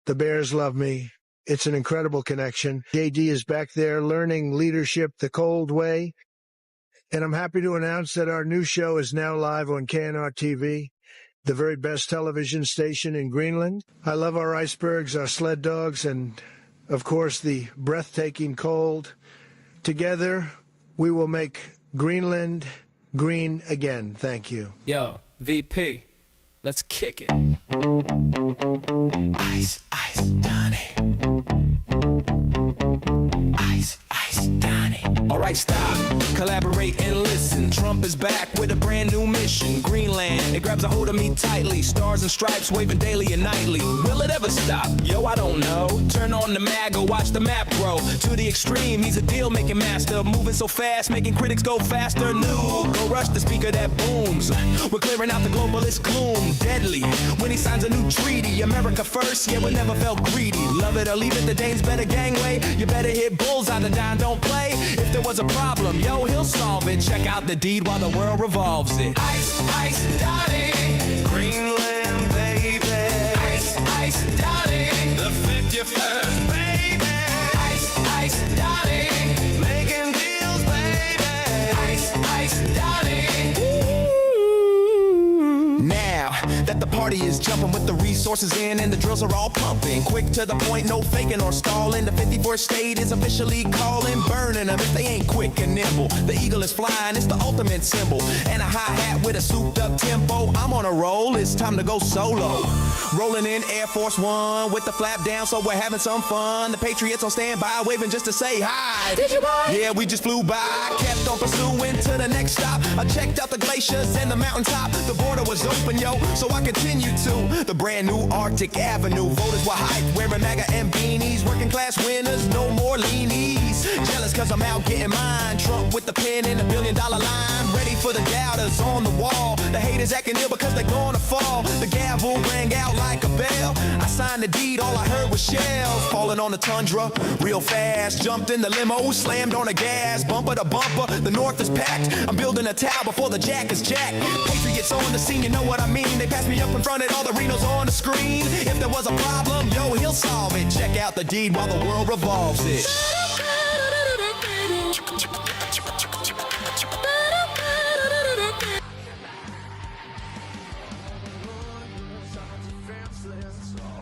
S11: The bears love me. It's an incredible connection. JD is back there learning leadership the cold way. And I'm happy to announce that our new show is now live on KNR TV, the very best television station in Greenland. I love our icebergs, our sled dogs, and, of course, the breathtaking cold. Together, we will make Greenland green again. Thank you.
S12: Yo, VP, let's kick it. Ice, ice, Donnie. Ice, ice, Donnie. All right, stop.
S3: Collaborate and listen. Trump is back with a brand new mission. Greenland, it grabs a hold of me tightly. Stars and stripes waving daily and nightly. Will it ever stop? Yo, I don't know. Turn on the mag or watch the map grow. To the extreme, he's a deal-making master. Moving so fast, making critics go faster. New, go rush the speaker that booms. We're clearing out the globalist gloom. Deadly, when he signs a new treaty. America first, yeah, we never felt greedy. Love it or leave it, the Danes better gangway. You better hit bullseye, the dime don't play. If there was a problem, yo, he'll solve it. Check out the deed while the world revolves it. Ice, ice, Dottie. Greenland, baby. Ice, ice, Dottie. The 51st, baby. Ice, ice, Dottie. Making deals, baby. Ice, ice, Dottie. Now that the party is jumping with the resources in and the drills are all pumping, quick to the point, no faking or stalling. The 54th state is officially calling, burning them if they ain't quick and nimble. The eagle is flying, it's the ultimate symbol, and a hi-hat with a souped up tempo. I'm on a roll, it's time to go solo. Rolling in Air Force One with the flap down, so we're having some fun. The Patriots on standby, waving just to say hi. Did you buy? Yeah, we just flew by, kept on pursuing to the next stop. I checked out the glaciers and the mountaintop. The border was open, yo, so I continued to the brand new Arctic Avenue. Voters were hyped, wearing MAGA and beanies. Working class winners, no more leanies. Jealous cause I'm out getting mine. Trump with the pen and the $1 billion line. Ready for the doubters on the wall. The haters acting ill because they're gonna fall. The gavel rang out like a bell. I signed the deed, all I heard was shells falling on the tundra real fast. Jumped in the limo, slammed on the gas. Bumper to bumper, the north is packed. I'm building a tower before the jack is jacked. Patriots on the scene, you know what I mean. They passed me up in front of all the Renos on the screen. If there was a problem, yo, he'll solve it. Check out the deed while the world revolves it.